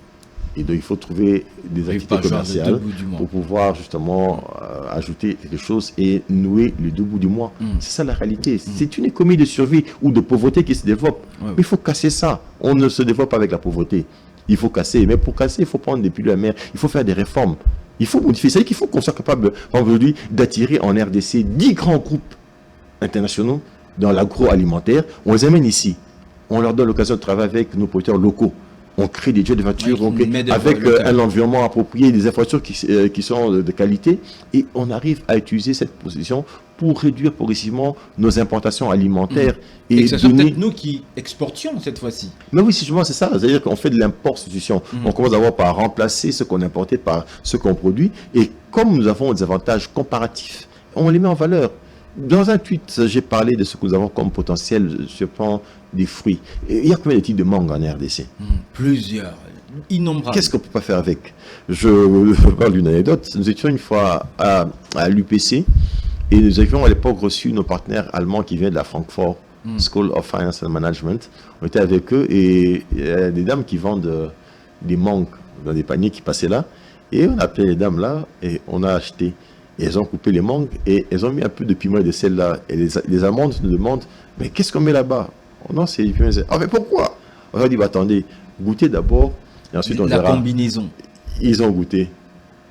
Speaker 2: Et donc, il faut trouver des activités commerciales pour pouvoir justement ajouter quelque chose et nouer les 2 bouts du mois. C'est ça la réalité. C'est une économie de survie ou de pauvreté qui se développe. Mais il faut casser ça. On ne se développe pas avec la pauvreté. Il faut casser. Mais pour casser, il faut prendre des pilules amères. Il faut faire des réformes. Il faut modifier. C'est-à-dire qu'il faut qu'on soit capable, aujourd'hui, d'attirer en RDC 10 grands groupes internationaux dans l'agroalimentaire. On les amène ici. On leur donne l'occasion de travailler avec nos producteurs locaux. On crée des jeux de voitures avec un environnement approprié, des infrastructures qui sont de qualité, et on arrive à utiliser cette position pour réduire progressivement nos importations alimentaires.
Speaker 1: Et que ce soit peut-être nous qui exportions cette fois-ci.
Speaker 2: Mais oui, c'est ça. C'est-à-dire qu'on fait de l'import-substitution. On commence d'abord par remplacer ce qu'on importait par ce qu'on produit, et comme nous avons des avantages comparatifs, on les met en valeur. Dans un tweet, j'ai parlé de ce que nous avons comme potentiel sur le plan des fruits. Et il y a combien de types de mangue en RDC?
Speaker 1: Plusieurs, innombrables.
Speaker 2: Qu'est-ce qu'on ne peut pas faire avec? Je parle d'une anecdote. Nous étions une fois à l'UPC et nous avions à l'époque reçu nos partenaires allemands qui viennent de la Francfort School of Finance and Management. On était avec eux et il y a des dames qui vendent des mangues dans des paniers qui passaient là. Et on a appelé les dames là et on a acheté. Et elles ont coupé les mangues et elles ont mis un peu de piment et de sel là. Et les Allemandes nous demandent, mais qu'est-ce qu'on met là-bas? Oh non, c'est du piment et sel. Ah mais pourquoi? On a dit, bah, attendez, goûtez d'abord et ensuite on verra.
Speaker 1: La combinaison.
Speaker 2: Ils ont goûté.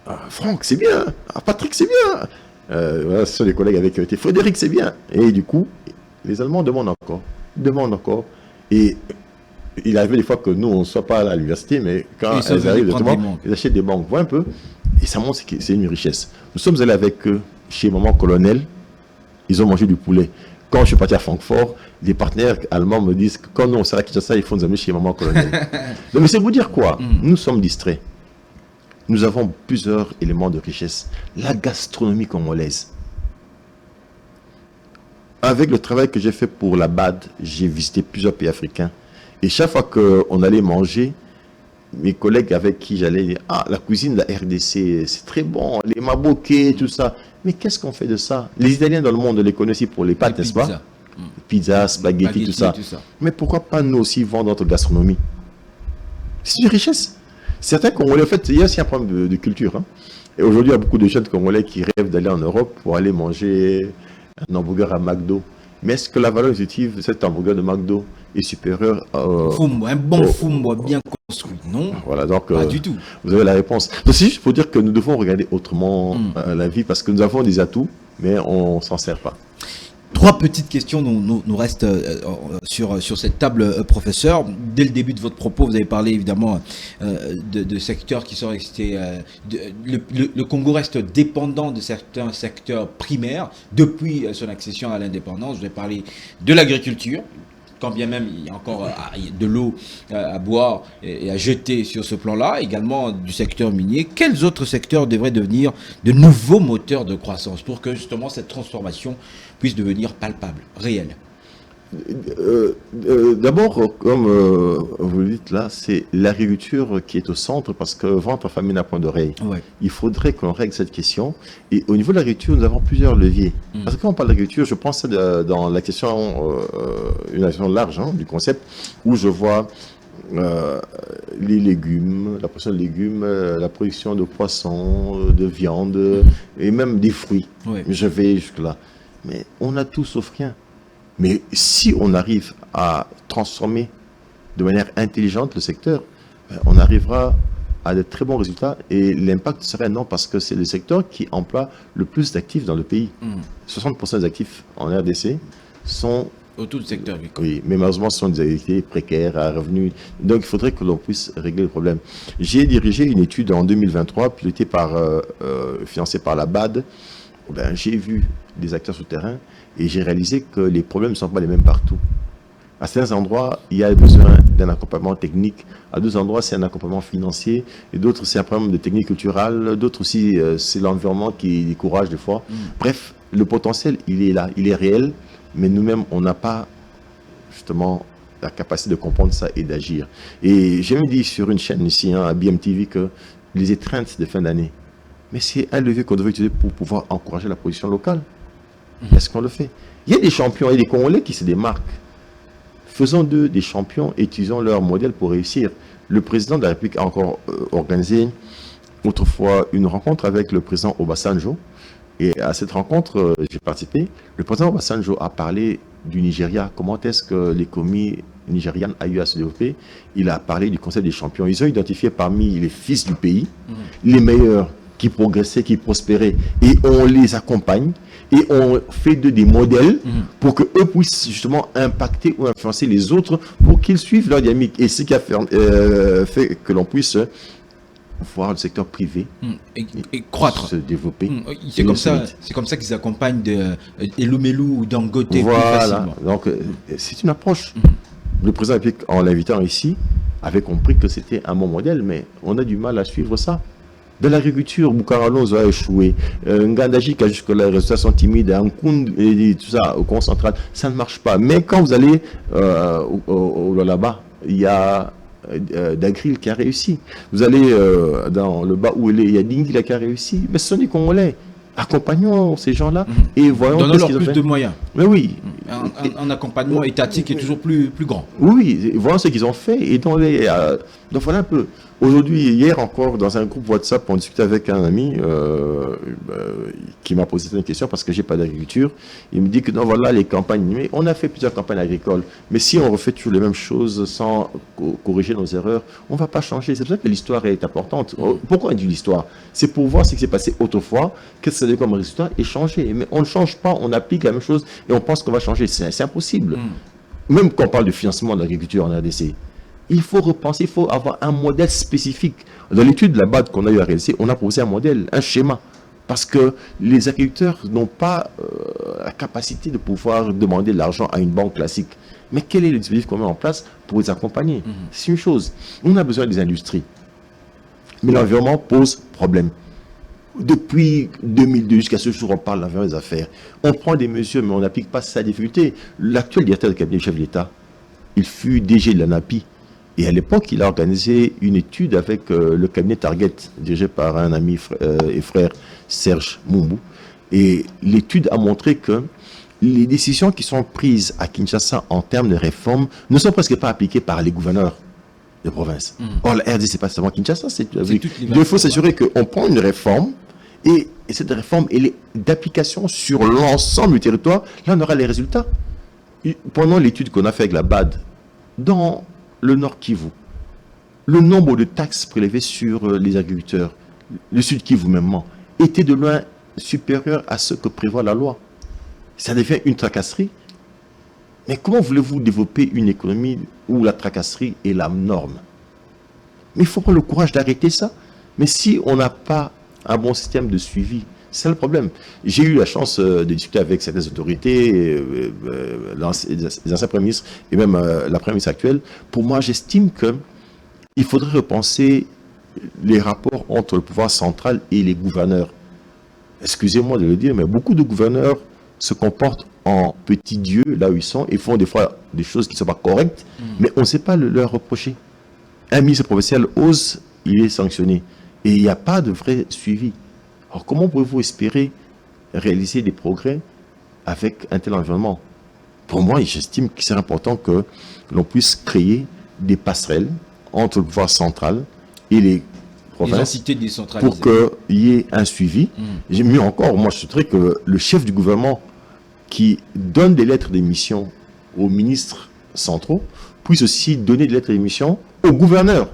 Speaker 2: Ah, Franck, c'est bien. Ah, Patrick, c'est bien. Voilà, ce sont les collègues avec qui ont été. Frédéric, c'est bien. Et du coup, les Allemands demandent encore. Et il arrive des fois que nous, on ne soit pas à l'université, mais quand elles arrivent, ils achètent des mangues. Voilà un peu. Et ça montre que c'est une richesse. Nous sommes allés avec eux chez Maman Colonel. Ils ont mangé du poulet. Quand je suis parti à Francfort, les partenaires allemands me disent que quand nous on sera à Kinshasa, il faut nous amener chez maman colonel. Non, mais c'est vous dire quoi? Nous sommes distraits. Nous avons plusieurs éléments de richesse. La gastronomie congolaise. Avec le travail que j'ai fait pour la BAD, j'ai visité plusieurs pays africains. Et chaque fois qu'on allait manger, mes collègues avec qui j'allais dire, ah, la cuisine de la RDC, c'est très bon, les maboké, tout ça. Mais qu'est-ce qu'on fait de ça? Les Italiens dans le monde, on les connaît aussi pour les pâtes, n'est-ce pas? Pizza, spaghetti, tout ça. Mais pourquoi pas nous aussi vendre notre gastronomie? C'est une richesse. Certains Congolais, en fait, il y a aussi un problème de culture. Hein. Et aujourd'hui, il y a beaucoup de jeunes Congolais qui rêvent d'aller en Europe pour aller manger un hamburger à McDo. Mais est-ce que la valeur nutritive de cet hamburger de McDo est supérieure
Speaker 1: un bon fumbo bien construit? Non,
Speaker 2: voilà, donc,
Speaker 1: pas du tout.
Speaker 2: Vous avez la réponse. Donc c'est juste pour dire que nous devons regarder autrement la vie parce que nous avons des atouts, mais on ne s'en sert pas.
Speaker 1: 3 petites questions nous restent sur cette table, professeur. Dès le début de votre propos, vous avez parlé évidemment de secteurs qui sont restés... le Congo reste dépendant de certains secteurs primaires depuis son accession à l'indépendance. Vous avez parlé de l'agriculture, quand bien même il y a encore de l'eau à boire et à jeter sur ce plan-là, également du secteur minier. Quels autres secteurs devraient devenir de nouveaux moteurs de croissance pour que justement cette transformation puisse devenir palpable, réelle?
Speaker 2: D'abord, comme vous le dites là, c'est l'agriculture qui est au centre parce que ventre famille n'a point d'oreille. Ouais. Il faudrait qu'on règle cette question. Et au niveau de l'agriculture, nous avons plusieurs leviers. Parce que quand on parle d'agriculture, je pense dans la question, une question large du concept, où je vois les légumes, la production de légumes, la production de poissons, de viande et même des fruits. Ouais. Je vais jusque-là. Mais on a tout sauf rien. Mais si on arrive à transformer de manière intelligente le secteur, on arrivera à de très bons résultats et l'impact serait énorme parce que c'est le secteur qui emploie le plus d'actifs dans le pays. 60% des actifs en RDC sont...
Speaker 1: Autour du secteur agricole.
Speaker 2: Oui, mais malheureusement, ce sont des activités précaires, à revenus. Donc, il faudrait que l'on puisse régler le problème. J'ai dirigé une étude en 2023, pilotée financée par la BAD. J'ai vu des acteurs sur terrain et j'ai réalisé que les problèmes ne sont pas les mêmes partout. À certains endroits, il y a besoin d'un accompagnement technique. À d'autres endroits, c'est un accompagnement financier. Et d'autres, c'est un problème de technique culturelle. D'autres aussi, c'est l'environnement qui décourage des fois. Bref, le potentiel, il est là, il est réel. Mais nous-mêmes, on n'a pas justement la capacité de comprendre ça et d'agir. Et j'ai même dit sur une chaîne ici, à BMTV, que les étreintes de fin d'année, mais c'est un levier qu'on devrait utiliser pour pouvoir encourager la production locale. Est-ce qu'on le fait? Il y a des champions, il y a des Congolais qui se démarquent. Faisons d'eux des champions, utilisons leur modèle pour réussir. Le président de la République a encore organisé autrefois une rencontre avec le président Obasanjo. Et à cette rencontre, j'ai participé. Le président Obasanjo a parlé du Nigeria. Comment est-ce que l'économie nigériane a eu à se développer? Il a parlé du concept des champions. Ils ont identifié parmi les fils du pays les meilleurs qui progressaient, qui prospéraient. Et on les accompagne. Et on fait des modèles pour qu'eux puissent justement impacter ou influencer les autres pour qu'ils suivent leur dynamique. Et ce qui a fait que l'on puisse voir le secteur privé
Speaker 1: et croître,
Speaker 2: se développer.
Speaker 1: C'est comme ça qu'ils accompagnent Elumelu ou Dangote plus facilement.
Speaker 2: Donc c'est une approche. Le président en l'invitant ici avait compris que c'était un bon modèle, mais on a du mal à suivre ça. De l'agriculture, Boukaralonzo a échoué. Ngandaji, qui a jusque-là, les résultats sont timides. Ankoun et tout ça, au Congo central, ça ne marche pas. Mais quand vous allez là-bas, il y a Dagril qui a réussi. Vous allez dans le bas où il y a Dingila qui a réussi. Mais ce sont des Congolais. Accompagnons ces gens-là et voyons...
Speaker 1: Donnons-leur plus de moyens.
Speaker 2: Mais oui.
Speaker 1: Un accompagnement étatique est toujours plus grand.
Speaker 2: Oui, voyons ce qu'ils ont fait et donc voilà un peu. Aujourd'hui, hier encore, dans un groupe WhatsApp, on discutait avec un ami qui m'a posé une question parce que j'ai pas d'agriculture. Il me dit que non, voilà les campagnes. Mais on a fait plusieurs campagnes agricoles. Mais si on refait toujours les mêmes choses sans corriger nos erreurs, on va pas changer. C'est pour ça que l'histoire est importante. Pourquoi on dit l'histoire? C'est pour voir ce qui s'est passé autrefois, qu'est-ce que c'est comme résultat et changer. Mais on ne change pas, on applique la même chose et on pense qu'on va changer. C'est impossible. Même quand on parle de financement de l'agriculture en RDC, il faut repenser, il faut avoir un modèle spécifique. Dans l'étude de la BAD qu'on a eu à réaliser, on a posé un modèle, un schéma Parce que les agriculteurs n'ont pas la capacité de pouvoir demander de l'argent à une banque classique. Mais quel est le dispositif qu'on met en place pour les accompagner? C'est une chose. On a besoin des industries. Mais l'environnement pose problème. Depuis 2002 jusqu'à ce jour, on parle de l'environnement des affaires. On prend des mesures, mais on n'applique pas sa difficulté. L'actuel directeur du cabinet du chef de l'État, il fut DG de l'ANAPI. Et à l'époque, il a organisé une étude avec le cabinet Target, dirigé par un ami et frère, Serge Mumbou. Et l'étude a montré que les décisions qui sont prises à Kinshasa en termes de réforme ne sont presque pas appliquées par les gouverneurs de province. Or, la RD, c'est pas seulement Kinshasa, il faut s'assurer qu'on prend une réforme et cette réforme, elle est d'application sur l'ensemble du territoire. Là, on aura les résultats. Pendant l'étude qu'on a fait avec la BAD, dans le Nord Kivu, le nombre de taxes prélevées sur les agriculteurs, le Sud Kivu même, était de loin supérieur à ce que prévoit la loi. Ça devient une tracasserie. Mais comment voulez-vous développer une économie où la tracasserie est la norme? Mais il faut prendre le courage d'arrêter ça. Mais si on n'a pas un bon système de suivi, c'est le problème. J'ai eu la chance de discuter avec certaines autorités, les anciens premiers ministres et même la première ministre actuelle. Pour moi, j'estime qu'il faudrait repenser les rapports entre le pouvoir central et les gouverneurs. Excusez-moi de le dire, mais beaucoup de gouverneurs se comportent en petits dieux là où ils sont et font des fois des choses qui ne sont pas correctes, mais on ne sait pas leur reprocher. Un ministre provincial ose, il est sanctionné. Et il n'y a pas de vrai suivi. Alors comment pouvez-vous espérer réaliser des progrès avec un tel environnement? Pour moi, j'estime qu'il serait important que l'on puisse créer des passerelles entre le pouvoir central et les provinces pour qu'il y ait un suivi. Mieux encore, moi je souhaiterais que le chef du gouvernement qui donne des lettres d'émission aux ministres centraux puisse aussi donner des lettres d'émission aux gouverneurs.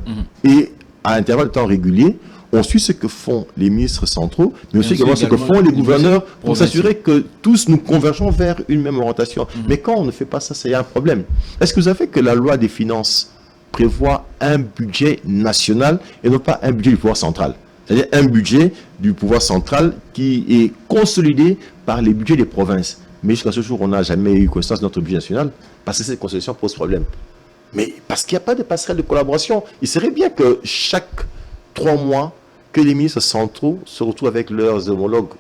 Speaker 2: Et à intervalles de temps réguliers, on suit ce que font les ministres centraux, mais aussi ce que font les gouverneurs pour s'assurer que tous nous convergeons vers une même orientation. Mais quand on ne fait pas ça, il y a un problème. Est-ce que vous savez que la loi des finances prévoit un budget national et non pas un budget du pouvoir central? C'est-à-dire un budget du pouvoir central qui est consolidé par les budgets des provinces. Mais jusqu'à ce jour, on n'a jamais eu connaissance de notre budget national parce que cette consolidation pose problème. Mais parce qu'il n'y a pas de passerelle de collaboration. Il serait bien que chaque 3 mois, que les ministres centraux se retrouvent avec leurs homologues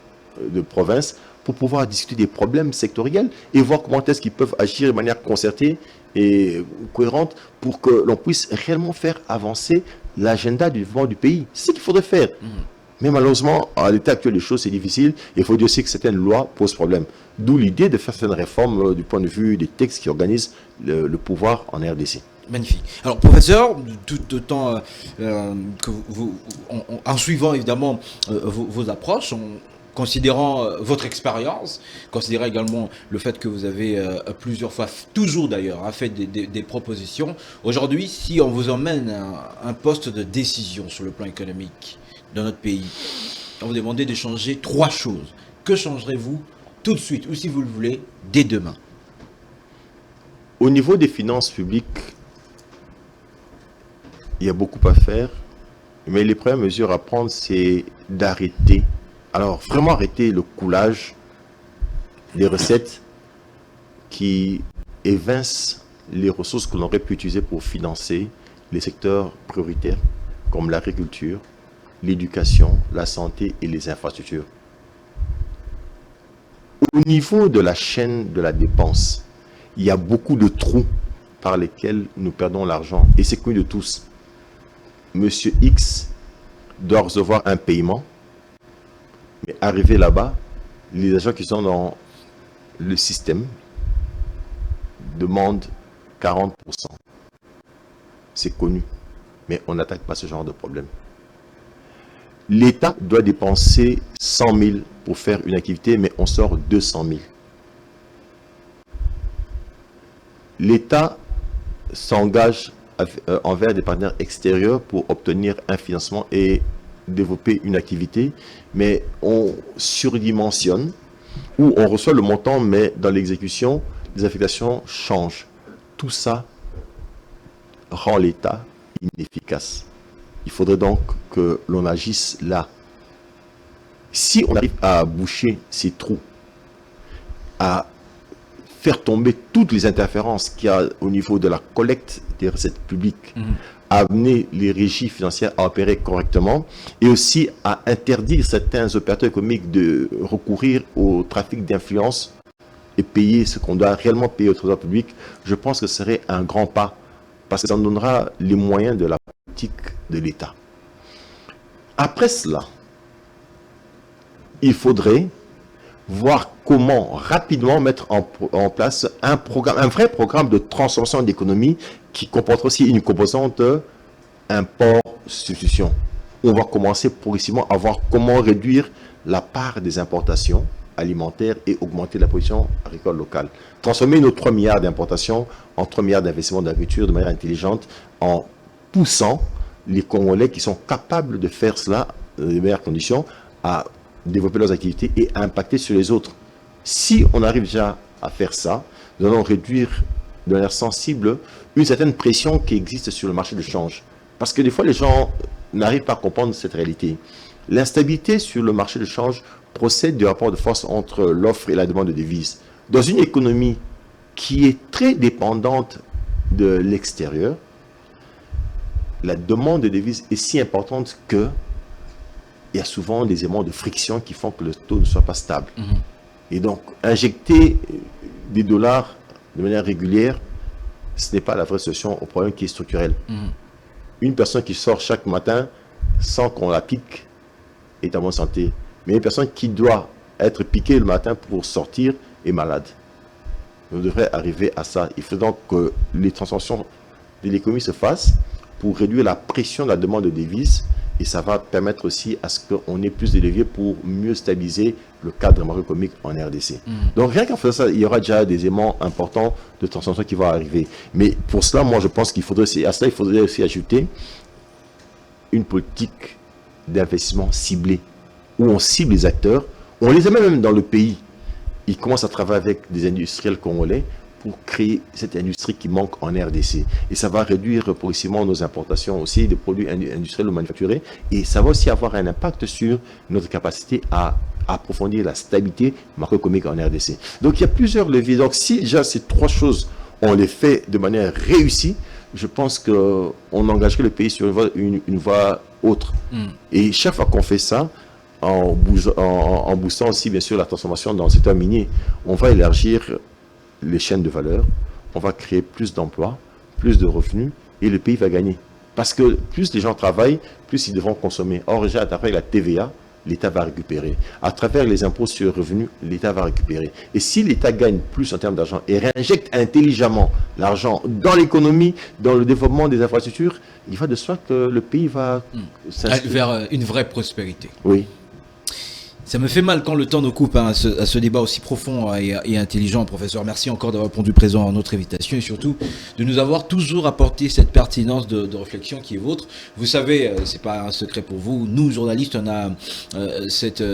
Speaker 2: de province pour pouvoir discuter des problèmes sectoriels et voir comment est-ce qu'ils peuvent agir de manière concertée et cohérente pour que l'on puisse réellement faire avancer l'agenda du développement du pays. C'est ce qu'il faudrait faire. Mais malheureusement, à l'état actuel des choses, c'est difficile. Il faut dire aussi que certaines lois posent problème. D'où l'idée de faire certaines réformes du point de vue des textes qui organisent le pouvoir en RDC.
Speaker 1: Magnifique. Alors, professeur, tout autant que en suivant évidemment vos approches, en considérant votre expérience, considérant également le fait que vous avez plusieurs fois, toujours d'ailleurs, fait des propositions. Aujourd'hui, si on vous emmène à un poste de décision sur le plan économique dans notre pays, on vous demandait de changer 3 choses. Que changerez-vous tout de suite, ou si vous le voulez, dès demain?
Speaker 2: Au niveau des finances publiques, il y a beaucoup à faire, mais les premières mesures à prendre, c'est d'arrêter. Alors, vraiment arrêter le coulage des recettes qui évincent les ressources qu'on aurait pu utiliser pour financer les secteurs prioritaires, comme l'agriculture, l'éducation, la santé et les infrastructures. Au niveau de la chaîne de la dépense, il y a beaucoup de trous par lesquels nous perdons l'argent. Et c'est connu de tous. Monsieur X doit recevoir un paiement, mais arrivé là-bas, les agents qui sont dans le système demandent 40%. C'est connu, mais on n'attaque pas ce genre de problème. L'État doit dépenser 100 000 pour faire une activité, mais on sort 200 000. L'État s'engage envers des partenaires extérieurs pour obtenir un financement et développer une activité, mais on surdimensionne ou on reçoit le montant, mais dans l'exécution, les affectations changent. Tout ça rend l'État inefficace. Il faudrait donc que l'on agisse là. Si on arrive à boucher ces trous, à faire tomber toutes les interférences qu'il y a au niveau de la collecte des recettes publiques, à amener les régies financières à opérer correctement et aussi à interdire certains opérateurs économiques de recourir au trafic d'influence et payer ce qu'on doit réellement payer au trésor public, je pense que ce serait un grand pas parce que ça nous donnera les moyens de la politique de l'État. Après cela, il faudrait voir comment rapidement mettre en place un vrai programme de transformation d'économie qui comporte aussi une composante import-substitution. On va commencer progressivement à voir comment réduire la part des importations alimentaires et augmenter la production agricole locale. Transformer nos 3 milliards d'importations en 3 milliards d'investissements d'agriculture de manière intelligente en poussant les Congolais qui sont capables de faire cela dans les meilleures conditions à développer leurs activités et à impacter sur les autres. Si on arrive déjà à faire ça, nous allons réduire de manière sensible une certaine pression qui existe sur le marché de change. Parce que des fois, les gens n'arrivent pas à comprendre cette réalité. L'instabilité sur le marché de change procède du rapport de force entre l'offre et la demande de devises. Dans une économie qui est très dépendante de l'extérieur, la demande de devises est si importante que il y a souvent des éléments de friction qui font que le taux ne soit pas stable. Et donc, injecter des dollars de manière régulière, ce n'est pas la vraie solution au problème qui est structurel. Une personne qui sort chaque matin sans qu'on la pique est en bonne santé. Mais une personne qui doit être piquée le matin pour sortir est malade. On devrait arriver à ça. Il faut donc que les transactions de l'économie se fassent pour réduire la pression de la demande de devises. Et ça va permettre aussi à ce qu'on ait plus de leviers pour mieux stabiliser le cadre macroéconomique en RDC. Donc rien qu'en faisant ça, il y aura déjà des éléments importants de transformation qui vont arriver. Mais pour cela, moi je pense qu'il faudrait aussi, à cela, il faudrait aussi ajouter une politique d'investissement ciblée, où on cible les acteurs, on les a même dans le pays. Ils commencent à travailler avec des industriels congolais pour créer cette industrie qui manque en RDC. Et ça va réduire progressivement nos importations aussi de produits industriels ou manufacturés. Et ça va aussi avoir un impact sur notre capacité à approfondir la stabilité macroéconomique en RDC. Donc il y a plusieurs leviers. Donc si déjà ces 3 choses, on les fait de manière réussie, je pense qu'on engagerait le pays sur une voie autre. Et chaque fois qu'on fait ça, en boostant aussi bien sûr la transformation dans le secteur minier, on va élargir les chaînes de valeur, on va créer plus d'emplois, plus de revenus et le pays va gagner. Parce que plus les gens travaillent, plus ils devront consommer. Or, déjà, à travers la TVA, l'État va récupérer. À travers les impôts sur le revenu, l'État va récupérer. Et si l'État gagne plus en termes d'argent et réinjecte intelligemment l'argent dans l'économie, dans le développement des infrastructures, il va de soi que le pays va
Speaker 1: s'inscrire vers une vraie prospérité.
Speaker 2: Oui.
Speaker 1: Ça me fait mal quand le temps nous coupe à ce débat aussi profond et intelligent, professeur. Merci encore d'avoir répondu présent à notre invitation et surtout de nous avoir toujours apporté cette pertinence de réflexion qui est vôtre. Vous savez, c'est pas un secret pour vous, nous journalistes, on a cette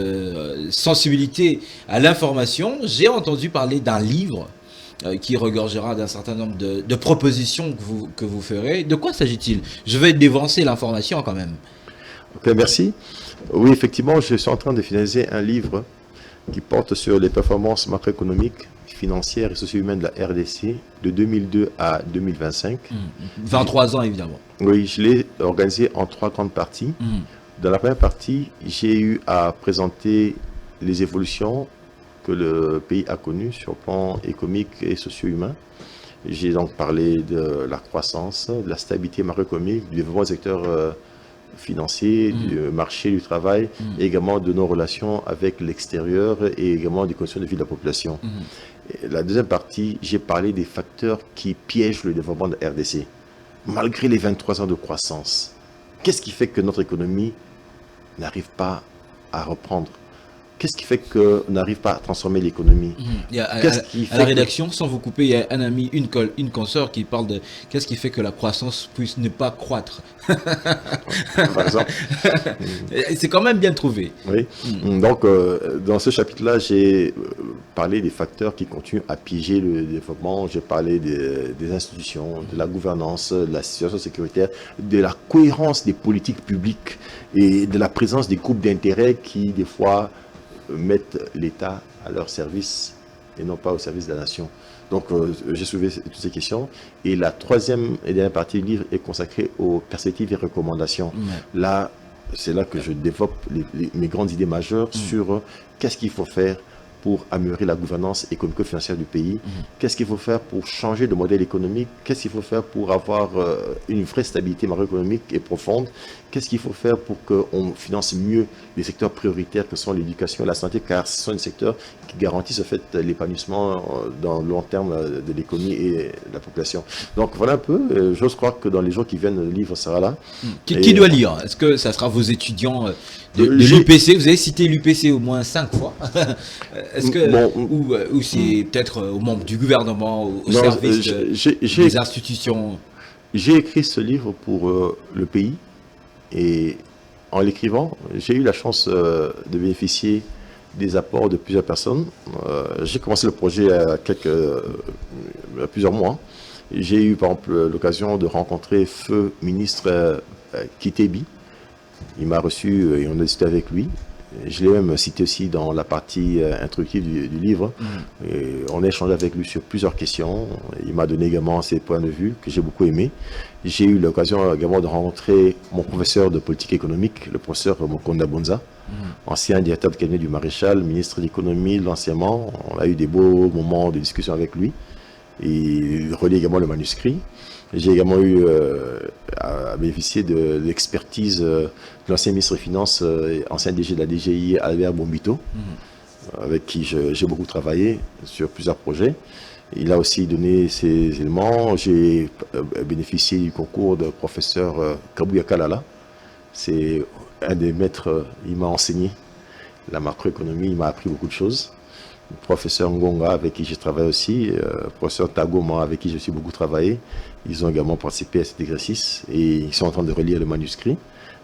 Speaker 1: sensibilité à l'information. J'ai entendu parler d'un livre qui regorgera d'un certain nombre de propositions que vous ferez. De quoi s'agit-il? Je vais dévancer l'information quand même.
Speaker 2: Ok, merci. Oui, effectivement, je suis en train de finaliser un livre qui porte sur les performances macroéconomiques, financières et socio-humaines de la RDC de 2002 à 2025.
Speaker 1: 23 ans, évidemment.
Speaker 2: Oui, je l'ai organisé en 3 grandes parties. Dans la première partie, j'ai eu à présenter les évolutions que le pays a connues sur le plan économique et socio-humain. J'ai donc parlé de la croissance, de la stabilité macroéconomique, du développement du secteur financier, du marché du travail, et également de nos relations avec l'extérieur et également des conditions de vie de la population. La deuxième partie, j'ai parlé des facteurs qui piègent le développement de la RDC. Malgré les 23 ans de croissance, qu'est-ce qui fait que notre économie n'arrive pas à reprendre? Qu'est-ce qui fait qu'on n'arrive pas à transformer l'économie?
Speaker 1: Il y a,
Speaker 2: Qu'est-ce qui
Speaker 1: à la
Speaker 2: fait que...
Speaker 1: rédaction, sans vous couper, il y a un ami, une consoeur qui parle de qu'est-ce qui fait que la croissance puisse ne pas croître.
Speaker 2: Par exemple,
Speaker 1: C'est quand même bien trouvé.
Speaker 2: oui. Donc, dans ce chapitre-là, j'ai parlé des facteurs qui continuent à piéger le développement. J'ai parlé des institutions, de la gouvernance, de la situation sécuritaire, de la cohérence des politiques publiques et de la présence des groupes d'intérêt qui, des fois, mettent l'État à leur service et non pas au service de la nation. Donc, j'ai soulevé toutes ces questions. Et la troisième et dernière partie du livre est consacrée aux perspectives et recommandations. Là, c'est là que je développe mes grandes idées majeures sur qu'est-ce qu'il faut faire pour améliorer la gouvernance économico-financière du pays, qu'est-ce qu'il faut faire pour changer de modèle économique, qu'est-ce qu'il faut faire pour avoir une vraie stabilité macroéconomique et profonde, qu'est-ce qu'il faut faire pour qu'on finance mieux les secteurs prioritaires que sont l'éducation et la santé, car ce sont des secteurs qui garantissent en fait l'épanouissement dans le long terme de l'économie et de la population. Donc voilà un peu, j'ose croire que dans les jours qui viennent, le livre sera là.
Speaker 1: Qui doit lire? Est-ce que ça sera vos étudiants de l'UPC? Vous avez cité l'UPC au moins 5 fois. Est-ce que, ou c'est peut-être aux membres du gouvernement, au service des institutions?
Speaker 2: J'ai écrit ce livre pour le pays et en l'écrivant, j'ai eu la chance de bénéficier des apports de plusieurs personnes. J'ai commencé le projet il y a plusieurs mois. J'ai eu par exemple l'occasion de rencontrer feu ministre Kitebi. Il m'a reçu et on a discuté avec lui. Je l'ai même cité aussi dans la partie introductive du livre. Et on a échangé avec lui sur plusieurs questions. Il m'a donné également ses points de vue que j'ai beaucoup aimé. J'ai eu l'occasion également de rencontrer mon professeur de politique économique, le professeur Mokonda Bonza, ancien directeur de cabinet du maréchal, ministre de l'économie, de l'enseignement. On a eu des beaux moments de discussion avec lui. Et il relie également le manuscrit. J'ai également eu à bénéficier de l'expertise de l'ancien ministre des Finances, ancien DG de la DGI, Albert Bombito, avec qui j'ai beaucoup travaillé sur plusieurs projets. Il a aussi donné ses éléments. J'ai bénéficié du concours de professeur Kabouya Kalala. C'est un des maîtres, il m'a enseigné la macroéconomie, il m'a appris beaucoup de choses. Le professeur Ngonga, avec qui j'ai travaillé aussi, professeur Tagoma, avec qui j'ai aussi beaucoup travaillé. Ils ont également participé à cet exercice et ils sont en train de relire le manuscrit.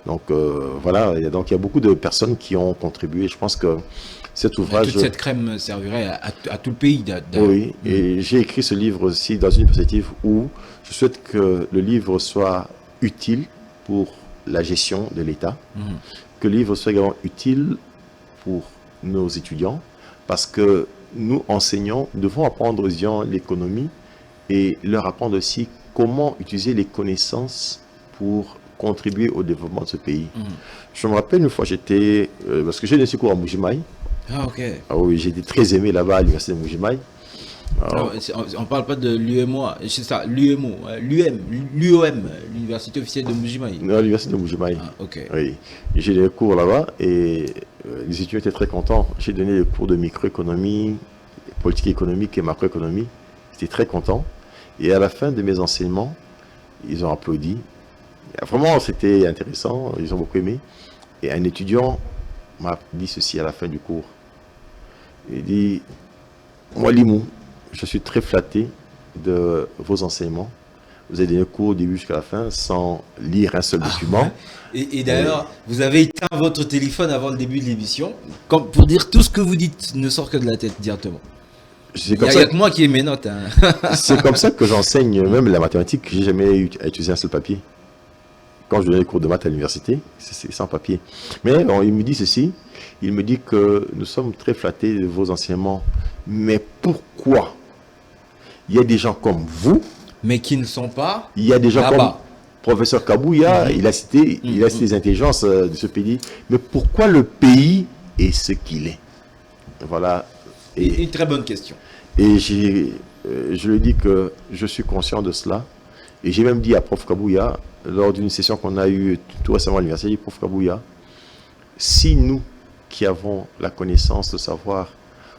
Speaker 2: Donc voilà, donc il y a beaucoup de personnes qui ont contribué. Je pense que cet ouvrage...
Speaker 1: Toute cette crème servirait à tout le pays.
Speaker 2: Oui, et j'ai écrit ce livre aussi dans une perspective où je souhaite que le livre soit utile pour la gestion de l'État, que le livre soit également utile pour nos étudiants, parce que nous, enseignants, devons apprendre aux gens l'économie et leur apprendre aussi comment utiliser les connaissances pour contribuer au développement de ce pays. Je me rappelle une fois, j'étais... parce que j'ai donné ce cours à Mbuji-Mayi.
Speaker 1: Ah, ok.
Speaker 2: Ah oui, j'ai été très aimé là-bas à l'université de Mbuji-Mayi.
Speaker 1: On ne parle pas de l'UMOA, c'est ça, l'UMO, l'UOM, l'université officielle de Mbuji-Mayi.
Speaker 2: Non, l'université de Mbuji-Mayi.
Speaker 1: Ah, ok.
Speaker 2: Oui, j'ai donné des cours là-bas et les étudiants étaient très contents. J'ai donné des cours de microéconomie, politique économique et macroéconomie. Ils étaient très contents. Et à la fin de mes enseignements, ils ont applaudi. Vraiment, c'était intéressant, ils ont beaucoup aimé. Et un étudiant m'a dit ceci à la fin du cours. Il dit, moi Limou, je suis très flatté de vos enseignements. Vous avez donné cours du début jusqu'à la fin sans lire un seul document.
Speaker 1: Et d'ailleurs, vous avez éteint votre téléphone avant le début de l'émission, pour dire tout ce que vous dites ne sort que de la tête directement. Il n'y a que moi qui ai mes notes. Hein.
Speaker 2: C'est comme ça que j'enseigne même la mathématique. Je n'ai jamais utilisé un seul papier. Quand je donnais les cours de maths à l'université, c'est sans papier. Mais il me dit ceci, il me dit que nous sommes très flattés de vos enseignements. Mais pourquoi il y a des gens comme vous,
Speaker 1: mais qui ne sont pas
Speaker 2: il y a des gens comme professeur Kabouya, il a cité les intelligences de ce pays. Mais pourquoi le pays est ce qu'il est? Voilà.
Speaker 1: Une très bonne question.
Speaker 2: Et je lui dis que je suis conscient de cela. Et j'ai même dit à Prof Kabouya, lors d'une session qu'on a eue tout récemment à l'université, Prof Kabouya, si nous qui avons la connaissance, le savoir,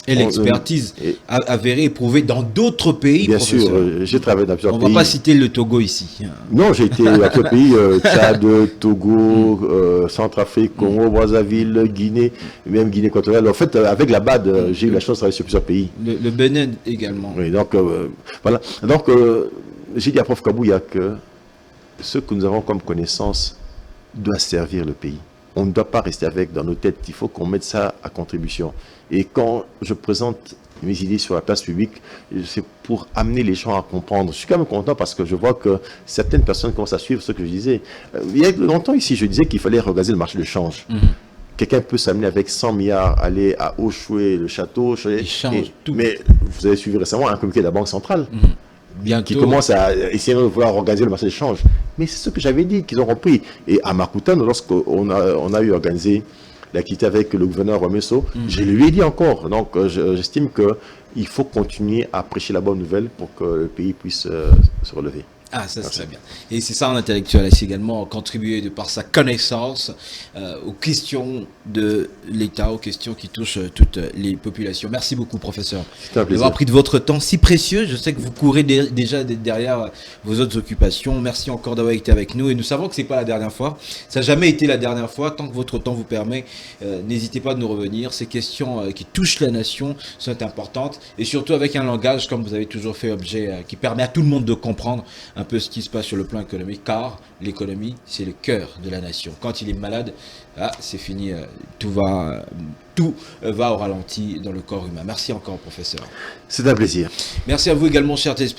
Speaker 1: Et l'expertise avérée, éprouvée dans d'autres pays,
Speaker 2: bien
Speaker 1: professeur.
Speaker 2: sûr, j'ai travaillé dans plusieurs pays.
Speaker 1: On ne va pas citer le Togo ici.
Speaker 2: Non, j'ai été à quelques pays, Tchad, Togo, Centrafrique, Congo, Brazzaville, Guinée, même Guinée équatoriale. En fait, avec la BAD, j'ai eu la chance de travailler sur plusieurs pays.
Speaker 1: Le Bénin également.
Speaker 2: Oui, donc, voilà. Donc, j'ai dit à Prof Kabouya que ce que nous avons comme connaissance doit servir le pays. On ne doit pas rester avec dans nos têtes, il faut qu'on mette ça à contribution. Et quand je présente mes idées sur la place publique, c'est pour amener les gens à comprendre. Je suis quand même content parce que je vois que certaines personnes commencent à suivre ce que je disais. Il y a longtemps ici, je disais qu'il fallait regazer le marché de change. Quelqu'un peut s'amener avec 100 milliards, aller à Auchoué, le château,
Speaker 1: tout.
Speaker 2: Mais vous avez suivi récemment un communiqué de la Banque centrale.
Speaker 1: Bientôt.
Speaker 2: Qui commence à essayer de vouloir organiser le marché d'échange. Mais c'est ce que j'avais dit, qu'ils ont compris. Et à Makutan, lorsqu'on a eu organisé l'activité avec le gouverneur Romesso, je lui ai dit encore. Donc, j'estime qu'il faut continuer à prêcher la bonne nouvelle pour que le pays puisse se relever.
Speaker 1: Ah, ça c'est très bien. Et c'est ça un intellectuel, c'est également contribuer de par sa connaissance aux questions de l'État, aux questions qui touchent toutes les populations. Merci beaucoup, professeur, d'avoir pris de votre temps si précieux. Je sais que vous courez déjà derrière vos autres occupations. Merci encore d'avoir été avec nous. Et nous savons que ce n'est pas la dernière fois. Ça n'a jamais été la dernière fois. Tant que votre temps vous permet, n'hésitez pas de nous revenir. Ces questions qui touchent la nation sont importantes. Et surtout avec un langage, comme vous avez toujours fait objet, qui permet à tout le monde de comprendre un peu ce qui se passe sur le plan économique, car l'économie, c'est le cœur de la nation. Quand il est malade, c'est fini, tout va au ralenti dans le corps humain. Merci encore, professeur.
Speaker 2: C'est un plaisir.
Speaker 1: Merci à vous également, chers téléspectateurs.